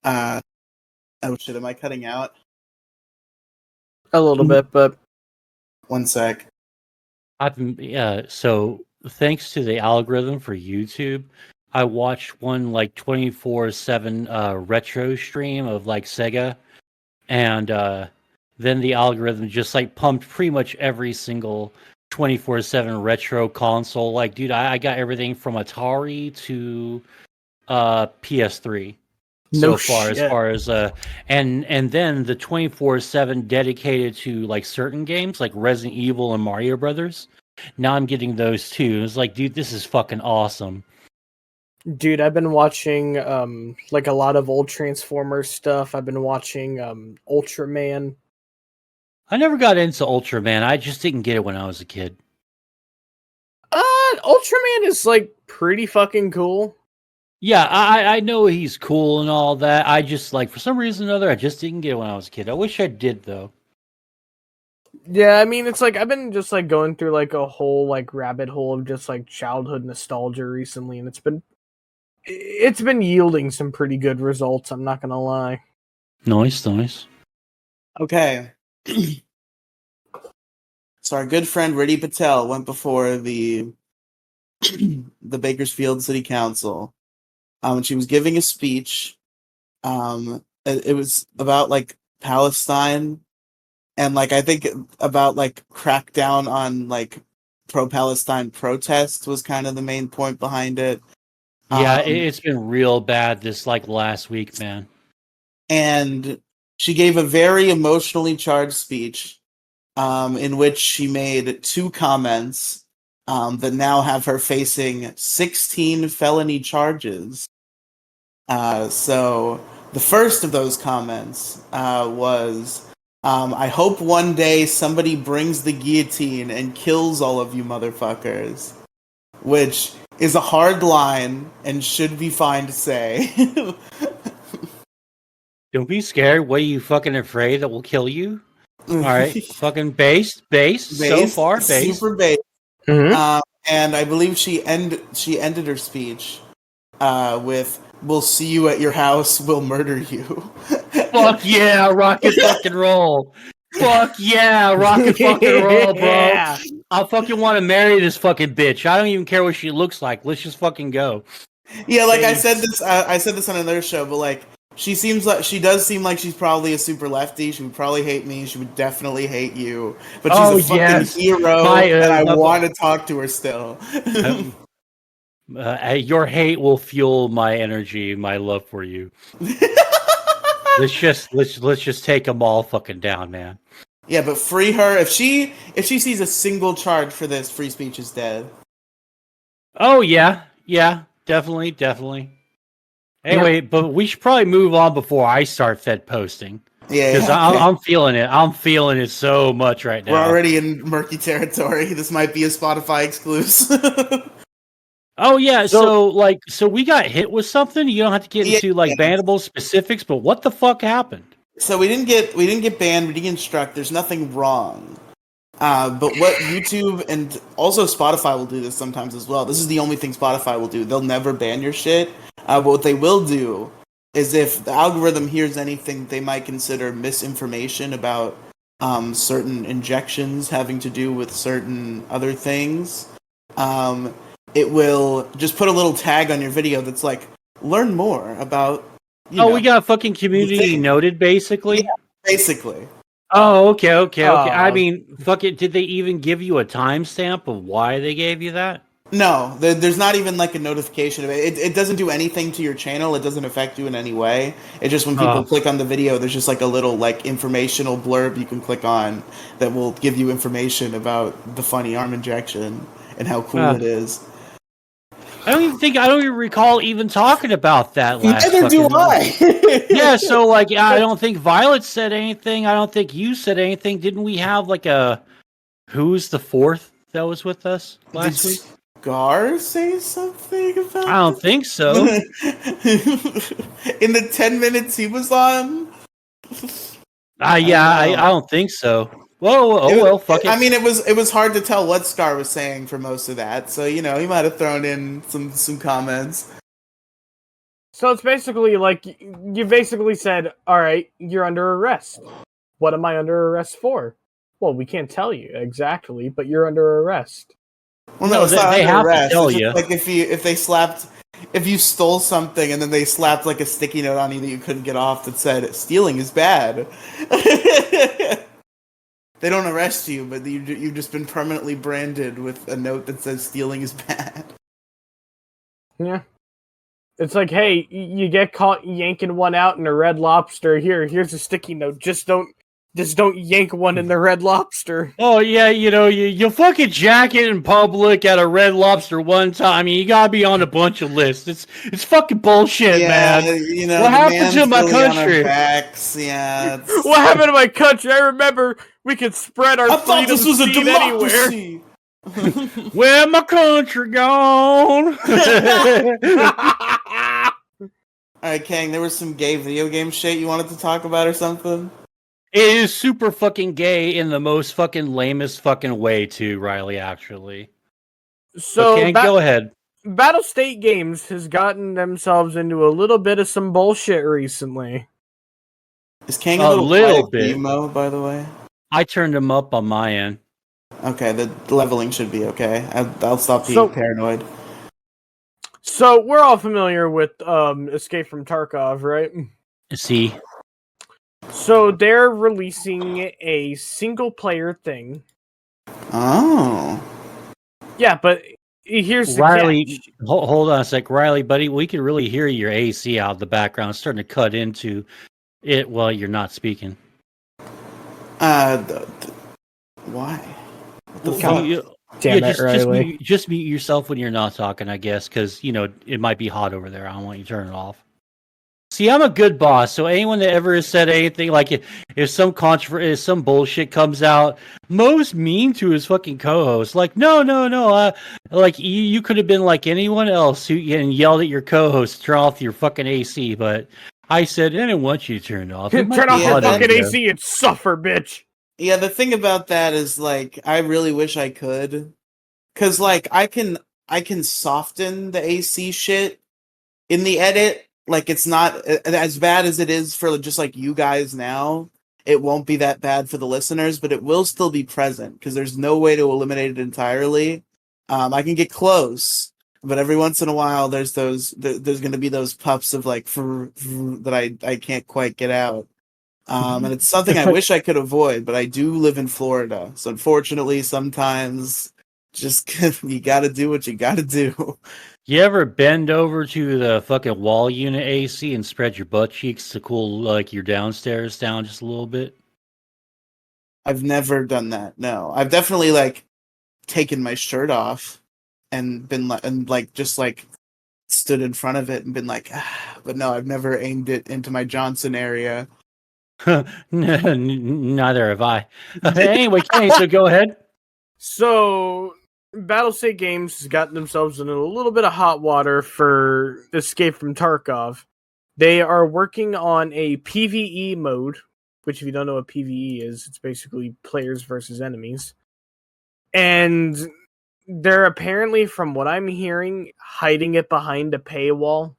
Oh shit, am I cutting out? A little bit, but 1 sec. So thanks to the algorithm for YouTube, I watched one like 24/7 retro stream of like Sega, and then the algorithm just like pumped pretty much every single 24/7 retro console. Like, dude, I got everything from Atari to PS3. No so far, shit. as far as and then the 24/7 dedicated to like certain games like Resident Evil and Mario Brothers. Now I'm getting those too. It's like, dude, this is fucking awesome. Dude, I've been watching like a lot of old Transformers stuff. I've been watching Ultraman. I never got into Ultraman. I just didn't get it when I was a kid. Ultraman is like pretty fucking cool. Yeah, I know he's cool and all that. I just like for some reason or another, I just didn't get it when I was a kid. I wish I did though. Yeah, I mean, it's like I've been just like going through like a whole like rabbit hole of just like childhood nostalgia recently, and it's been yielding some pretty good results. I'm not gonna lie. Nice. Okay. So our good friend Riddhi Patel went before the the Bakersfield City Council. And she was giving a speech. It was about like Palestine and like I think about like crackdown on like pro-Palestine protests was kind of the main point behind it. Yeah, it's been real bad this like last week, man. And she gave a very emotionally charged speech in which she made 2 comments that now have her facing 16 felony charges. So the first of those comments was, I hope one day somebody brings the guillotine and kills all of you motherfuckers. Which is a hard line and should be fine to say. Don't be scared. What are you fucking afraid that will kill you? All right, fucking base. So far, base. Super base. Mhm. And I believe she ended her speech with, "We'll see you at your house. We'll murder you." Fuck yeah, rock and fucking roll. Fuck yeah, rock and fucking roll, bro. Yeah. I fucking want to marry this fucking bitch. I don't even care what she looks like. Let's just fucking go. Yeah, like I said this on another show, but like she does seem like she's probably a super lefty. She would probably hate me. She would definitely hate you. But she's a fucking hero, and I want to talk to her still. Your hate will fuel my energy, my love for you. let's just take them all fucking down, man. Yeah, but free her. If she sees a single charge for this, free speech is dead. Oh yeah, definitely. Anyway, but we should probably move on before I start Fed posting. Yeah, because I'm feeling it. I'm feeling it so much right now. We're already in murky territory. This might be a Spotify exclusive. Oh yeah, so we got hit with something. You don't have to get into bannable specifics, but what the fuck happened? So we didn't get banned. We didn't get struck. There's nothing wrong. But what YouTube and also Spotify will do this sometimes as well. This is the only thing Spotify will do. They'll never ban your shit. But what they will do is if the algorithm hears anything they might consider misinformation about certain injections having to do with certain other things, it will just put a little tag on your video that's like, learn more about. We got fucking community noted, basically. Yeah, basically. Oh, okay. I mean, fuck it. Did they even give you a timestamp of why they gave you that? No, there's not even like a notification of it. It doesn't do anything to your channel. It doesn't affect you in any way. It just when people click on the video, there's just like a little like informational blurb you can click on that will give you information about the funny arm injection and how cool it is. I don't even recall even talking about that last. Neither do I. Yeah, so like I don't think Violet said anything. I don't think you said anything. Didn't we have like a who's the fourth that was with us last week? Scar say something about I don't think so. In the 10 minutes he was on? I don't think so. Well, fuck it. I mean, it was hard to tell what Scar was saying for most of that, so he might have thrown in some comments. So it's basically like you basically said, "All right, you're under arrest. What am I under arrest for?" Well, we can't tell you exactly, but you're under arrest. Well, no, they have to tell you. Like if you stole something and then they slapped like a sticky note on you that you couldn't get off that said stealing is bad. They don't arrest you, but you've just been permanently branded with a note that says stealing is bad. Yeah. It's like, hey, you get caught yanking one out in a Red Lobster. Here's a sticky note. Just don't yank one in the Red Lobster. Oh yeah, you fucking jack it in public at a Red Lobster one time. You gotta be on a bunch of lists. It's fucking bullshit, man. What happened to my country? What happened to my country? I remember we could spread our freedom this was a democracy anywhere. Where my country gone? Alright, Kang, there was some gay video game shit you wanted to talk about or something? It is super fucking gay in the most fucking lamest fucking way too, Riley, actually. So go ahead. Battle State Games has gotten themselves into a little bit of some bullshit recently. Is Kang a little bit emo, by the way? I turned him up on my end. Okay, the leveling should be okay. I'll stop being So- paranoid. So we're all familiar with Escape from Tarkov, right? See, So they're releasing a single player thing. Oh. Yeah, but here's the Riley, catch. hold on a sec, Riley, buddy. We can really hear your AC out of the background. It's starting to cut into it while you're not speaking. Why? What the Well, fuck? Damn it, Riley. just mute yourself when you're not talking, I guess, because it might be hot over there. I don't want you to turn it off. See, I'm a good boss, so anyone that ever has said anything like if some controversy, if some bullshit comes out, Mo's mean to his fucking co-host. Like, no, like you could have been like anyone else who and yelled at your co-host to turn off your fucking AC, but I said I didn't want you to turn it off. It might Turn be off your hot over fucking there. AC and suffer, bitch. Yeah, the thing about that is like I really wish I could, cause like I can soften the AC shit in the edit. Like it's not as bad as it is for just like you guys now. It won't be that bad for the listeners, but it will still be present because there's no way to eliminate it entirely. I can get close, but every once in a while there's there's going to be those puffs of like that I can't quite get out. And it's something I wish I could avoid, but I do live in Florida. So unfortunately, sometimes just you got to do what you got to do. You ever bend over to the fucking wall unit AC and spread your butt cheeks to cool like your downstairs down just a little bit? I've never done that. No, I've definitely like taken my shirt off and been like just like stood in front of it and been like, but no, I've never aimed it into my Johnson area. Neither have I. Anyway, Kenny, so go ahead. So Battlestate Games has gotten themselves in a little bit of hot water for Escape from Tarkov. They are working on a PvE mode, which if you don't know what PvE is, it's basically players versus enemies. And they're apparently, from what I'm hearing, hiding it behind a paywall.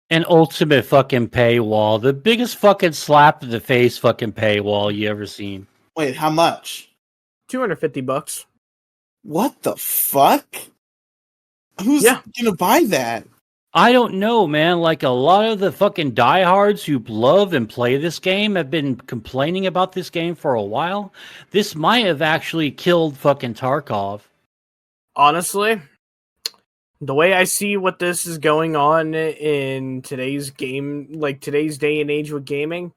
An ultimate fucking paywall. The biggest fucking slap to the face fucking paywall you ever seen. Wait, how much? $250. What the fuck? Who's gonna buy that? I don't know, man. Like a lot of the fucking diehards who love and play this game have been complaining about this game for a while. This might have actually killed fucking Tarkov. Honestly, the way I see what this is going on in today's game, like today's day and age with gaming,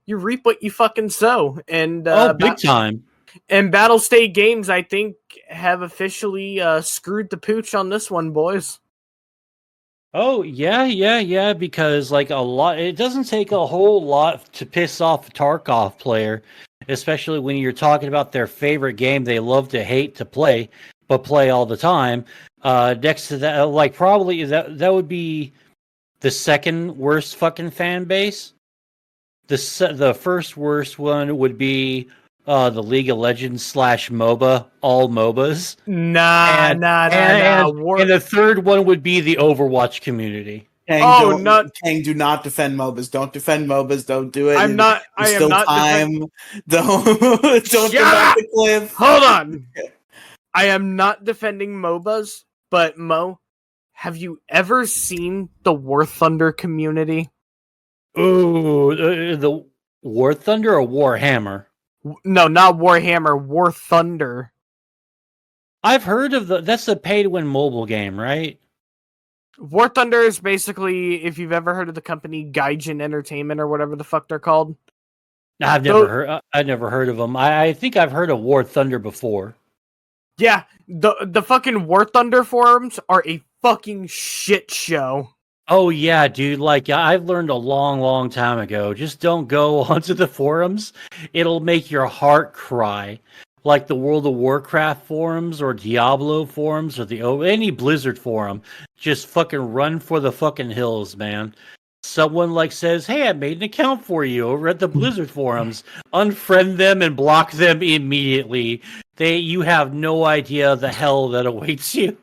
you reap what you fucking sow. And big time. And Battlestate Games, I think, have officially screwed the pooch on this one, boys. Oh, yeah, because like it doesn't take a whole lot to piss off a Tarkov player, especially when you're talking about their favorite game they love to hate to play, but play all the time. Next to that, like probably that would be the second worst fucking fan base. The first worst one would be the League of Legends / MOBA, all MOBAs. Nah. And the third one would be the Overwatch community. Kang, Kang, do not defend MOBAs. Don't defend MOBAs. Don't do it. I am not time. Don't jump off the cliff. Hold on. I am not defending MOBAs, but Mo, have you ever seen the War Thunder community? Ooh, the War Thunder or Warhammer? No, not Warhammer, War Thunder. I've heard of that's a pay-to-win mobile game, right? War Thunder is basically, if you've ever heard of the company Gaijin Entertainment or whatever the fuck they're called. I've never heard of them. I think I've heard of War Thunder before. Yeah, the fucking War Thunder forums are a fucking shit show. Oh yeah, dude, like I've learned a long time ago, just don't go onto the forums. It'll make your heart cry. Like the World of Warcraft forums or Diablo forums or any Blizzard forum. Just fucking run for the fucking hills, man. Someone like says, "Hey, I made an account for you over at the Blizzard forums." Unfriend them and block them immediately. You have no idea the hell that awaits you.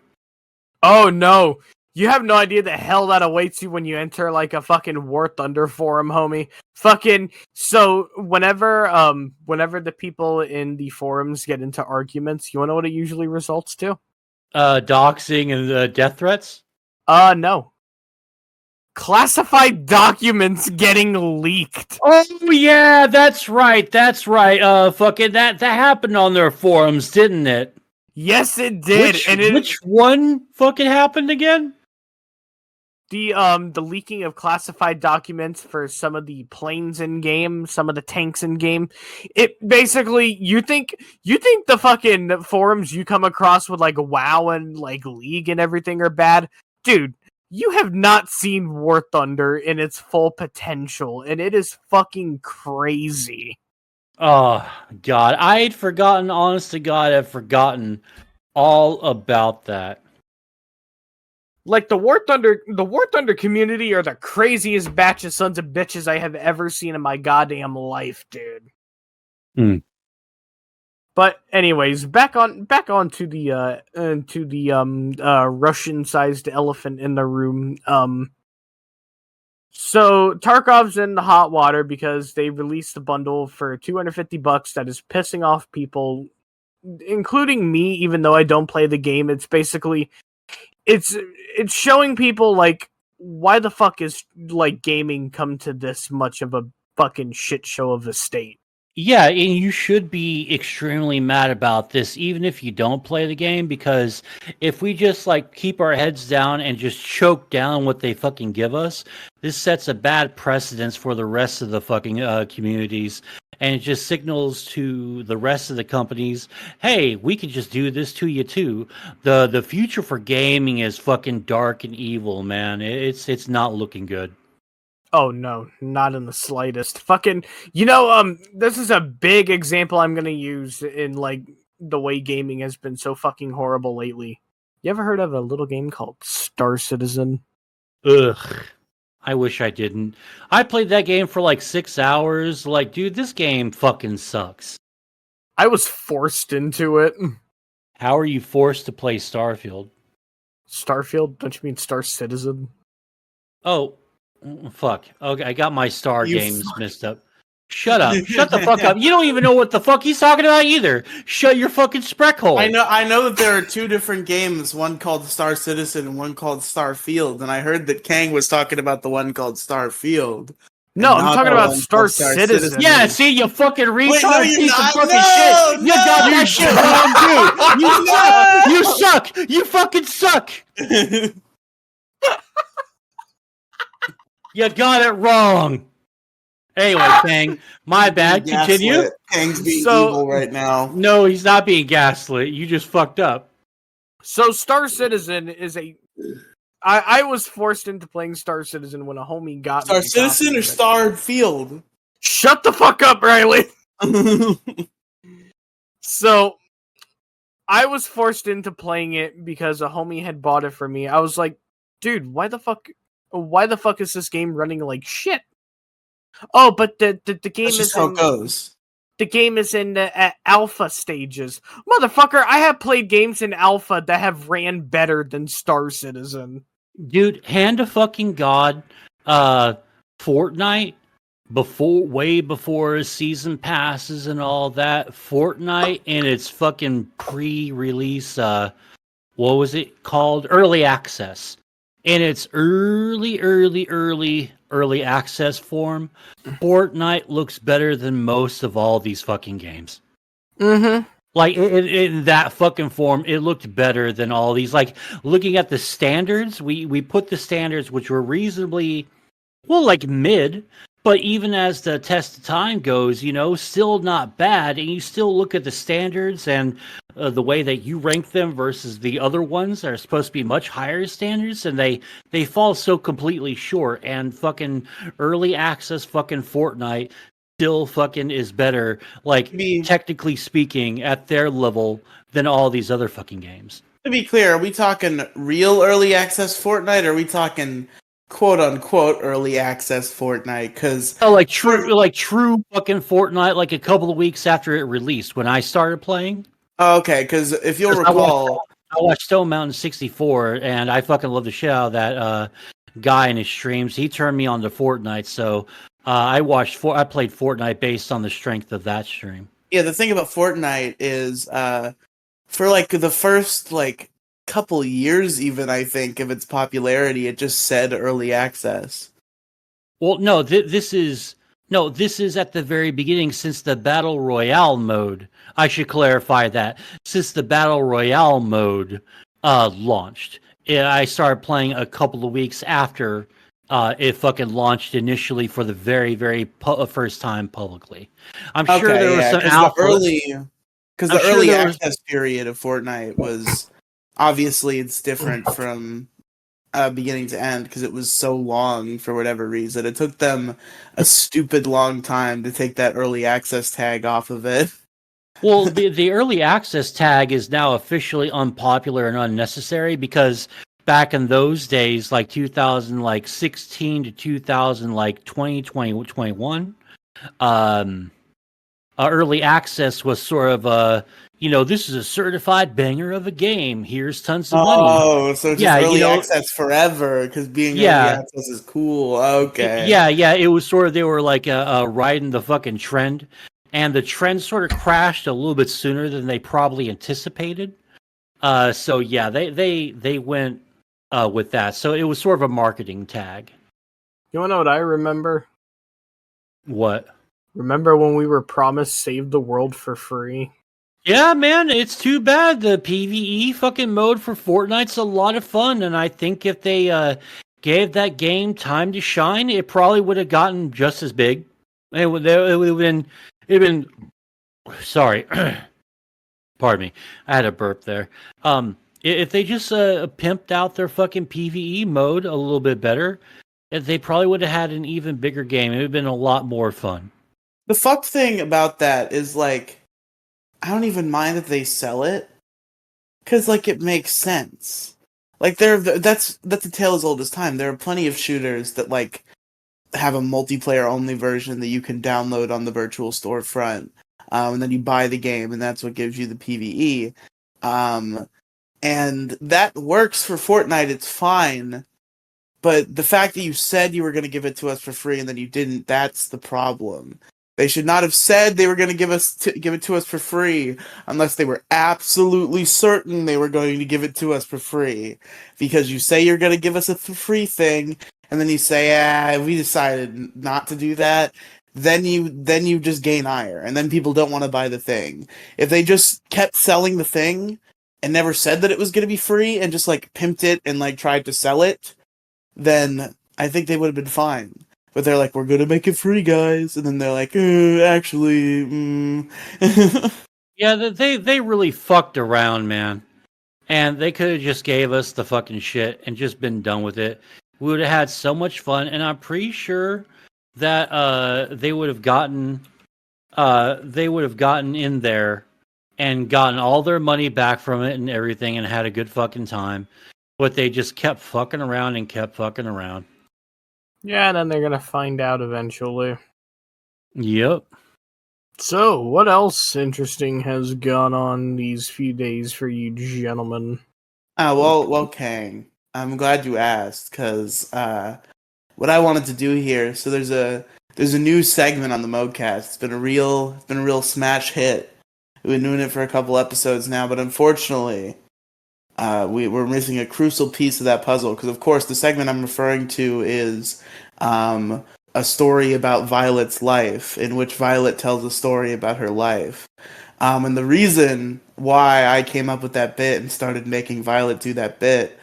Oh no. You have no idea the hell that awaits you when you enter like a fucking War Thunder forum, homie. Fucking so whenever the people in the forums get into arguments, you wanna know what it usually results to? Doxing and death threats. No. Classified documents getting leaked. Oh yeah, that's right. That's right. Fucking that happened on their forums, didn't it? Yes, it did. Which one fucking happened again? The leaking of classified documents for some of the planes in game, some of the tanks in game. It basically you think the fucking forums you come across with like WoW and like League and everything are bad, dude. You have not seen War Thunder in its full potential, and it is fucking crazy. Oh God, I had forgotten. Honest to God, I've forgotten all about that. Like the War Thunder community are the craziest batch of sons of bitches I have ever seen in my goddamn life, dude. Hmm. But anyways, back on to the Russian-sized elephant in the room. So Tarkov's in the hot water because they released the bundle for $250 that is pissing off people, including me, even though I don't play the game. It's basically it's showing people like why the fuck is like gaming come to this much of a fucking shit show of a state. Yeah, and you should be extremely mad about this, even if you don't play the game, because if we just like keep our heads down and just choke down what they fucking give us, this sets a bad precedence for the rest of the fucking communities, and it just signals to the rest of the companies, hey, we can just do this to you too. The future for gaming is fucking dark and evil, man. It's not looking good. Oh no, not in the slightest. Fucking, this is a big example I'm gonna use in like the way gaming has been so fucking horrible lately. You ever heard of a little game called Star Citizen? Ugh. I wish I didn't. I played that game for like 6 hours. Like, dude, this game fucking sucks. I was forced into it. How are you forced to play Starfield? Starfield? Don't you mean Star Citizen? Oh, fuck. Okay, I got my Star games mixed up. Shut up. Shut the fuck up. You don't even know what the fuck he's talking about either. Shut your fucking spreck hole. I know that there are two different games, one called Star Citizen and one called Starfield, and I heard that Kang was talking about the one called Starfield. No, I'm talking about Star Citizen. Yeah, see, you fucking retard Wait, no, you're piece not. of fucking No, shit. You got that shit wrong, dude. You suck. You suck. You fucking suck. You got it wrong. Anyway, Kang, my bad. Continue. Kang's being evil right now. No, he's not being gaslit. You just fucked up. So Star Citizen is I was forced into playing Star Citizen when a homie got Star Citizen or Starfield? Shut the fuck up, Riley. So I was forced into playing it because a homie had bought it for me. I was like, dude, why the fuck is this game running like shit? Oh, but the game That's just is how it goes. The game is in the alpha stages. Motherfucker, I have played games in alpha that have ran better than Star Citizen. Dude, hand to fucking God, Fortnite, way before season passes and all that, Fortnite and its fucking pre-release, what was it called? Early access. In its early access form, Fortnite looks better than most of all these fucking games. Mm-hmm. Like, in that fucking form, it looked better than all these. Like, looking at the standards, we put the standards, which were reasonably, well, like, mid, but even as the test of time goes, still not bad, and you still look at the standards and the way that you rank them versus the other ones that are supposed to be much higher standards, and they fall so completely short, and fucking early access fucking Fortnite still fucking is better, like, technically speaking, at their level than all these other fucking games. To be clear, are we talking real early access Fortnite, or are we talking quote unquote early access Fortnite? Because like true fucking Fortnite, like a couple of weeks after it released when I started playing. Oh, okay, because if you'll recall, I watched Stone Mountain 64, and I fucking love the shit out of that guy in his streams. He turned me on to Fortnite, so I played Fortnite based on the strength of that stream. Yeah, the thing about Fortnite is, for like the first like couple years, even I think of its popularity, it just said early access. Well, no, this is at the very beginning since the Battle Royale mode. I should clarify that since the Battle Royale mode launched. I started playing a couple of weeks after it fucking launched initially for the very, very first time publicly. I'm sure there was some alpha. Because I'm the sure early there was- access period of Fortnite was obviously it's different from beginning to end because it was so long for whatever reason. It took them a stupid long time to take that early access tag off of it. Well, the early access tag is now officially unpopular and unnecessary because back in those days, like 2016 to 2000, like 2021, early access was sort of this is a certified banger of a game. Here's tons of money. Oh, so just Yeah, early access forever because being early yeah, access is cool. Okay. yeah. It was sort of they were like riding the fucking trend, and the trend sort of crashed a little bit sooner than they probably anticipated. So yeah, they went with that. So it was sort of a marketing tag. You wanna know what I remember? What? Remember when we were promised Save the World for free? Yeah, man, it's too bad. The PvE fucking mode for Fortnite's a lot of fun, and I think if they gave that game time to shine, it probably would have gotten just as big. It would have been. Sorry, pardon me. I had a burp there. If they just pimped out their fucking PvE mode a little bit better, they probably would have had an even bigger game. It would have been a lot more fun. The fucked thing about that is like I don't even mind that they sell it because like it makes sense. Like that's a tale as old as time. There are plenty of shooters that like have a multiplayer only version that you can download on the virtual storefront, and then you buy the game, and that's what gives you the PVE. And that works for Fortnite. It's fine. But the fact that you said you were going to give it to us for free and then you didn't—that's the problem. They should not have said they were going to give it to us for free unless they were absolutely certain they were going to give it to us for free. Because you say you're going to give us a free thing, and then you say, we decided not to do that. Then you just gain ire, and then people don't want to buy the thing. If they just kept selling the thing and never said that it was going to be free and just like pimped it and like tried to sell it, then I think they would have been fine. But they're like, we're going to make it free, guys. And then they're like, actually. Yeah, they really fucked around, man. And they could have just gave us the fucking shit and just been done with it. We would have had so much fun, and I'm pretty sure that they would have gotten in there and gotten all their money back from it and everything and had a good fucking time. But they just kept fucking around and kept fucking around. Yeah, and then they're gonna find out eventually. Yep. So, what else interesting has gone on these few days for you gentlemen? Well, Kang, I'm glad you asked, because what I wanted to do here, so there's a new segment on the Modecast. It's been a real smash hit. We've been doing it for a couple episodes now, but unfortunately, we're missing a crucial piece of that puzzle, because of course the segment I'm referring to is a story about Violet's life, in which Violet tells a story about her life. And the reason why I came up with that bit and started making Violet do that bit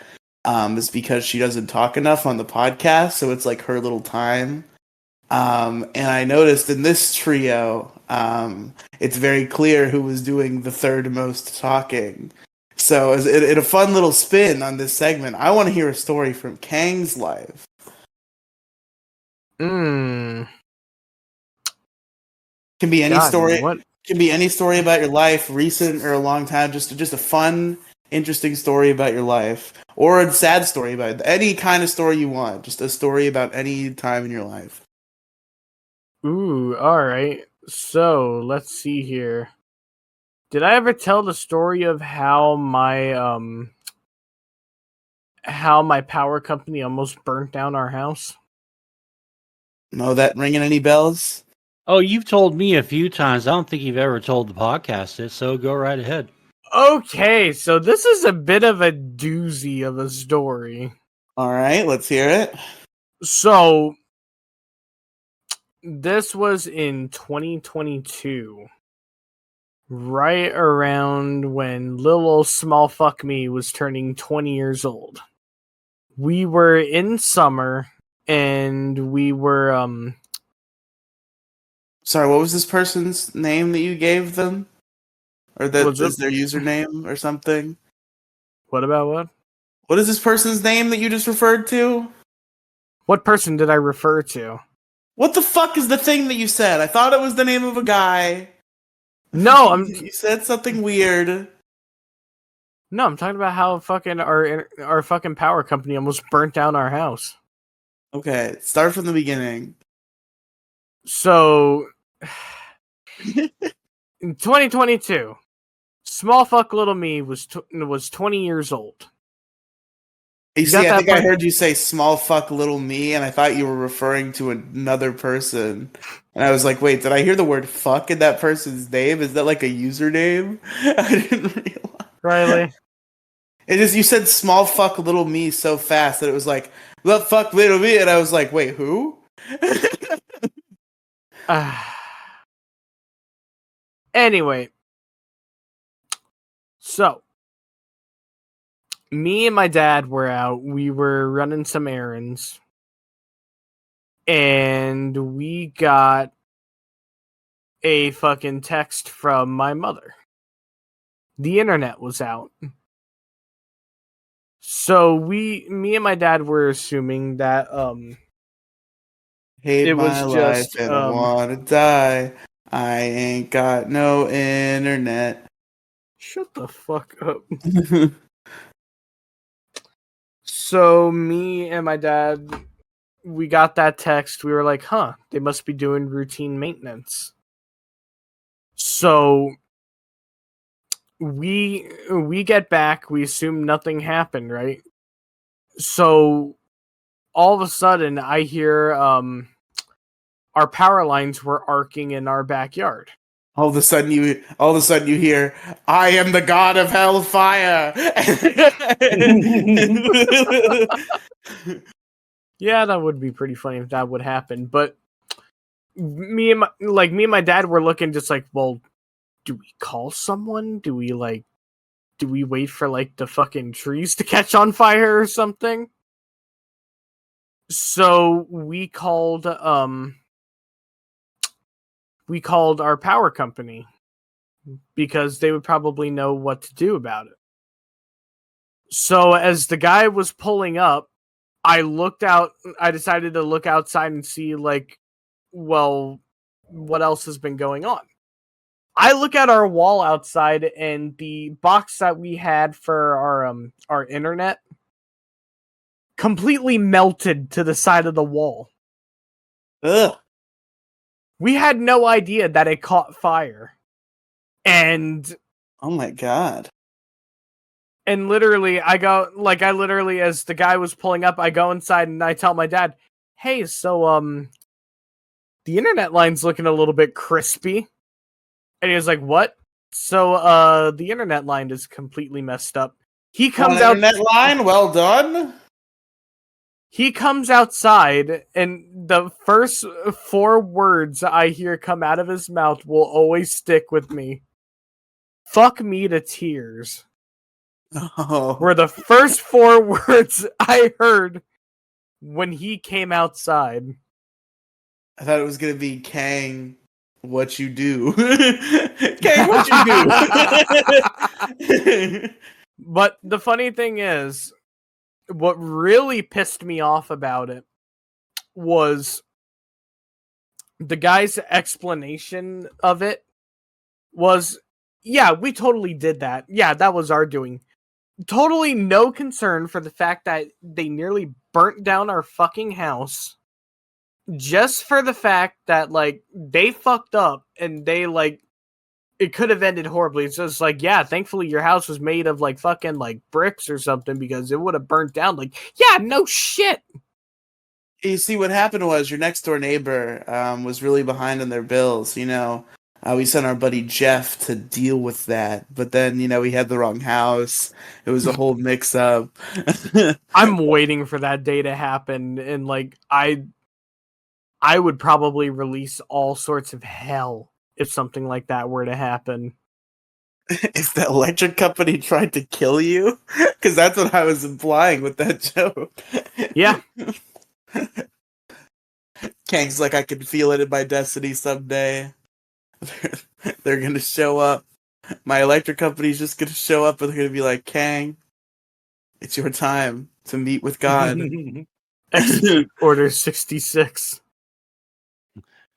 is because she doesn't talk enough on the podcast, so it's like her little time. And I noticed in this trio, it's very clear who was doing the third most talking. So, in a fun little spin on this segment, I want to hear a story from Kang's life. Hmm. Can be any God, story. what? Can be any story about your life, recent or a long time. Just a fun, interesting story about your life, or a sad story about any kind of story you want. Just a story about any time in your life. Ooh, alright. So, let's see here. Did I ever tell the story of how my power company almost burnt down our house? No, that ringing any bells? Oh, you've told me a few times. I don't think you've ever told the podcast it, so go right ahead. Okay, so this is a bit of a doozy of a story. All right, let's hear it. So, this was in 2022, right around when little old small fuck me was turning 20 years old. We were in summer, and we were, Sorry, what was this person's name that you gave them? Or that Was it- is their username or something? what about what? What is this person's name that you just referred to? What person did I refer to? What the fuck is the thing that you said? I thought it was the name of a guy. No, I'm You said something weird. talking about how fucking our fucking power company almost burnt down our house. Okay, start from the beginning. So, in 2022, small fuck little me was 20 years old. You You got see, I that think I part? heard you say small fuck little me, and I thought you were referring to another person. And I was like, wait, did I hear the word fuck in that person's name? Is that like a username? I didn't realize. Riley. It is, you said small fuck little me so fast that it was like, well, fuck little me, and I was like, wait, who? Anyway, so me and my dad were out. We were running some errands, and we got a fucking text from my mother. The internet was out. So me and my dad were assuming that Hate it was my just, life and I wanna die. I ain't got no internet. shut the fuck up. So me and my dad, we got that text. We were like, huh, they must be doing routine maintenance. So we get back, we assume nothing happened, right? So all of a sudden I hear our power lines were arcing in our backyard. All of a sudden you hear, I am the god of hellfire. Yeah, that would be pretty funny if that would happen. But me and my dad were looking just like, well, do we call someone? Do we wait for like the fucking trees to catch on fire or something? So we called our power company because they would probably know what to do about it. So as the guy was pulling up, I decided to look outside and see, like, well, what else has been going on. I look at our wall outside, and the box that we had for our internet completely melted to the side of the wall. Ugh. We had no idea that it caught fire. And Oh my god. literally, I literally, as the guy was pulling up, I go inside and I tell my dad, hey, so, the internet line's looking a little bit crispy. And he was like, what? So, the internet line is completely messed up. He comes out. Internet line, well done. He comes outside, and the first 4 words I hear come out of his mouth will always stick with me. Fuck me to tears. Oh. Were the first 4 words I heard when he came outside. I thought it was gonna be Kang, what you do. Kang, what you do. But the funny thing is, what really pissed me off about it was the guy's explanation of it was, yeah, we totally did that. Yeah, that was our doing. Totally no concern for the fact that they nearly burnt down our fucking house just for the fact that, like, they fucked up and they, like, it could have ended horribly. It's just like, yeah, thankfully your house was made of like fucking like bricks or something because it would have burnt down. Like, yeah, no shit. You see, what happened was your next door neighbor was really behind on their bills. We sent our buddy Jeff to deal with that, but then he had the wrong house. It was a whole mix up. I'm waiting for that day to happen, and like I would probably release all sorts of hell if something like that were to happen. If the electric company tried to kill you, because that's what I was implying with that joke. Yeah. Kang's like, I can feel it in my destiny someday. They're gonna show up. My electric company's just gonna show up and they're gonna be like, Kang, it's your time to meet with God. Execute Order 66.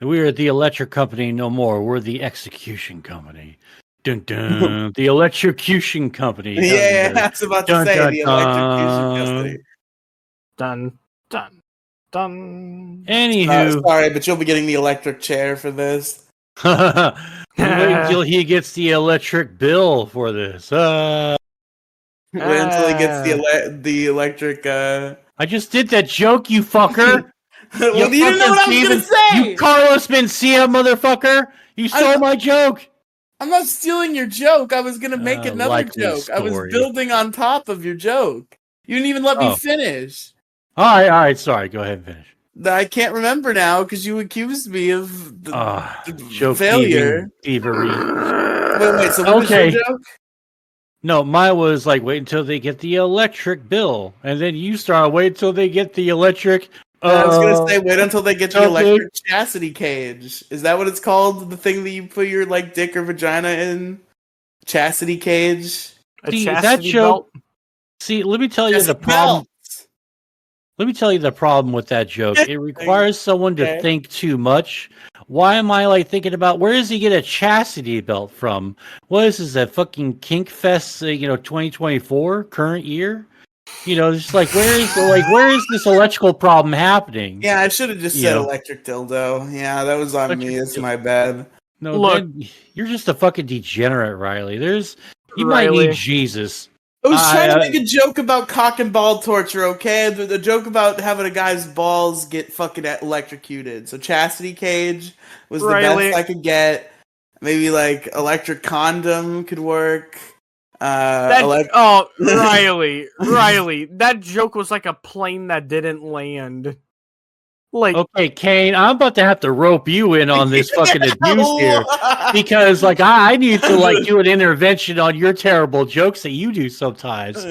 We're the electric company no more. We're the execution company. Dun dun. The electrocution company. Yeah, I was about to Dun, say dun, the dun. electrocution company. Dun, dun, dun. Anywho, Sorry, but you'll be getting the electric chair for this. wait until he gets the electric bill for this. Wait until he gets the electric. I just did that joke, you fucker. Well, you didn't know what I was gonna say. You Carlos Mencia, motherfucker. You stole my joke. I'm not stealing your joke. I was gonna make another likely joke. I was story. building on top of your joke. You didn't even let me finish. All right. Sorry. Go ahead and finish. I can't remember now because you accused me of joke failure. Thievery. Wait. So what was your joke? No, mine was like wait until they get the electric bill, and then you start wait until they get the electric. I was gonna say wait until they get the electric chastity cage. Is that what it's called? The thing that you put your like dick or vagina in? Chastity cage. See, that joke. See, let me tell you the problem. Let me tell you the problem with that joke. It requires someone to think too much. Why am I like thinking about where does he get a chastity belt from? What is this, a fucking kink fest? 2024 current year. Just like where is this electrical problem happening? Yeah, I should have just said electric dildo. Yeah, that was on me. It's my bad. No, look, you're just a fucking degenerate, Riley. You might need Jesus. I was trying to make a joke about cock and ball torture, okay? The joke about having a guy's balls get fucking electrocuted. So chastity cage was the best I could get. Maybe like electric condom could work. Riley, that joke was like a plane that didn't land. Like, okay, Kane, I'm about to have to rope you in on this fucking abuse here because, like, I need to like do an intervention on your terrible jokes that you do sometimes.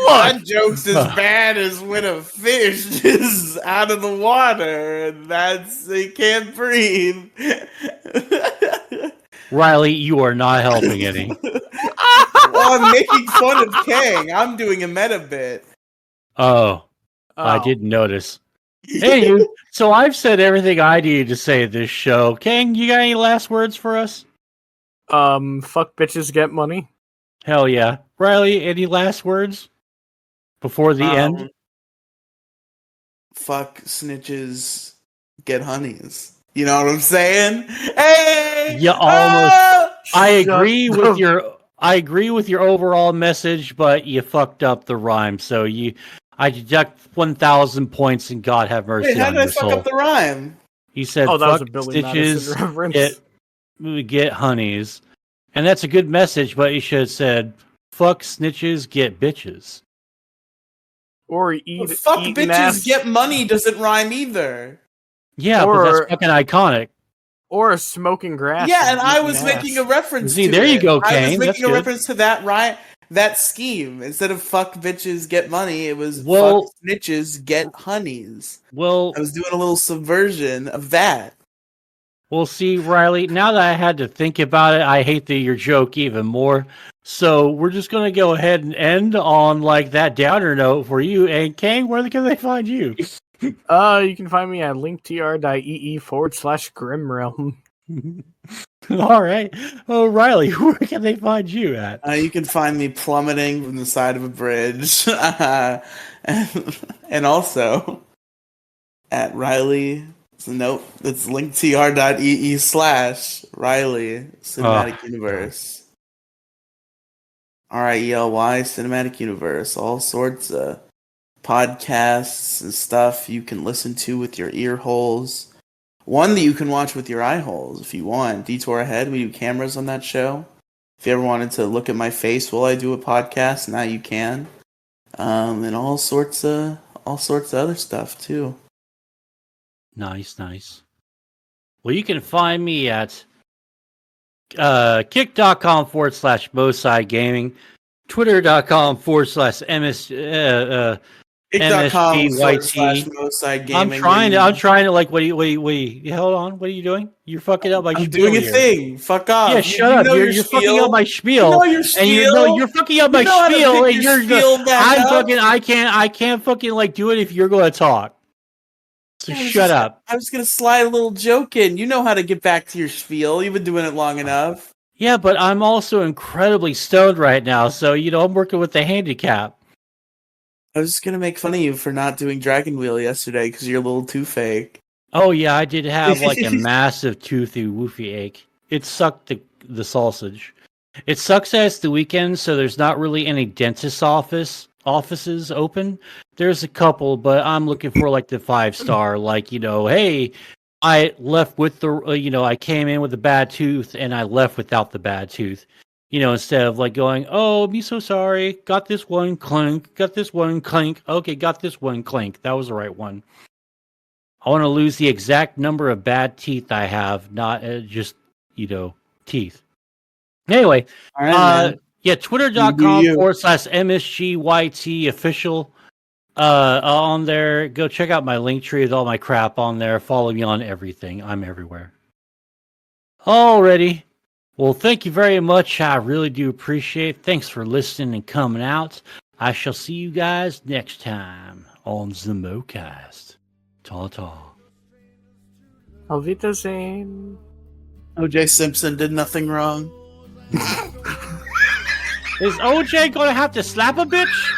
My joke's as bad as when a fish is out of the water and they can't breathe. Riley, you are not helping any. Well, I'm making fun of Kang. I'm doing a meta bit. Oh. I didn't notice. Hey, so I've said everything I needed to say this show. Kang, you got any last words for us? Fuck bitches, get money. Hell yeah. Riley, any last words before the end? Fuck snitches, get honeys. You know what I'm saying? Hey! Yeah, almost. I agree with your overall message, but you fucked up the rhyme. So I deduct 1,000 points and God have mercy on your soul. How did I fuck up the rhyme? He said, that was a fuck Billy stitches, Madison reference. get honeys. And that's a good message, but you should have said, fuck snitches, get bitches. Or eat fuck bitches, ass. Get money doesn't rhyme either. Yeah, but that's fucking iconic. Or smoking grass. Yeah, and I was making a reference to there you go, Kane. I was making a reference to that scheme. Instead of fuck bitches, get money, it was fuck snitches, get honeys. Well, I was doing a little subversion of that. Well, see, Riley, now that I had to think about it, I hate your joke even more. So we're just going to go ahead and end on like that downer note for you. And Kang, where can they find you? You can find me at linktr.ee/grimrealm. All right. Oh, Riley, where can they find you at? You can find me plummeting from the side of a bridge. And also at Riley So nope, it's linktr.ee/Riley Cinematic Universe. RIELY Cinematic Universe. All sorts of podcasts and stuff you can listen to with your ear holes. One that you can watch with your eye holes if you want. Detour Ahead, we do cameras on that show. If you ever wanted to look at my face while I do a podcast, now you can. And all sorts of other stuff too. Nice. Well, you can find me at kick.com/Mosai Gaming, twitter.com/MS MSGYT. Kick.com/Mosai Gaming. I'm trying to like. What do you? Hold on. What are you doing? You're fucking up my. I'm spiel doing a here. thing. Fuck off. Yeah, shut up. You're fucking up my spiel. You know your spiel. And you're fucking up my spiel. And you're spiel back up. I can't fucking like do it if you're going to talk. So shut up. I was gonna slide a little joke in. You know how to get back to your spiel. You've been doing it long enough. Yeah, but I'm also incredibly stoned right now. So I'm working with the handicap. I was just gonna make fun of you for not doing Dragon Wheel yesterday because you're a little too fake. Oh yeah, I did have like a massive toothy woofy ache. It sucked the sausage. It sucks that it's the weekend, so there's not really any dentist offices open. There's a couple, but I'm looking for like the 5-star. Like hey, I left with the I came in with a bad tooth and I left without the bad tooth. Instead of like going, oh, I'm so sorry. Got this one clink. Got this one clink. Okay, got this one clink. That was the right one. I want to lose the exact number of bad teeth I have, not just, teeth. Anyway, all right, yeah, twitter.com/MSGYT official. On there, go check out my link tree with all my crap on there. Follow me on everything. I'm everywhere. Alrighty. Well, thank you very much. I really do appreciate it. Thanks for listening and coming out. I shall see you guys next time on the Mocast. Ta-ta. Auf Wiedersehen. OJ Simpson did nothing wrong. Is OJ gonna have to slap a bitch?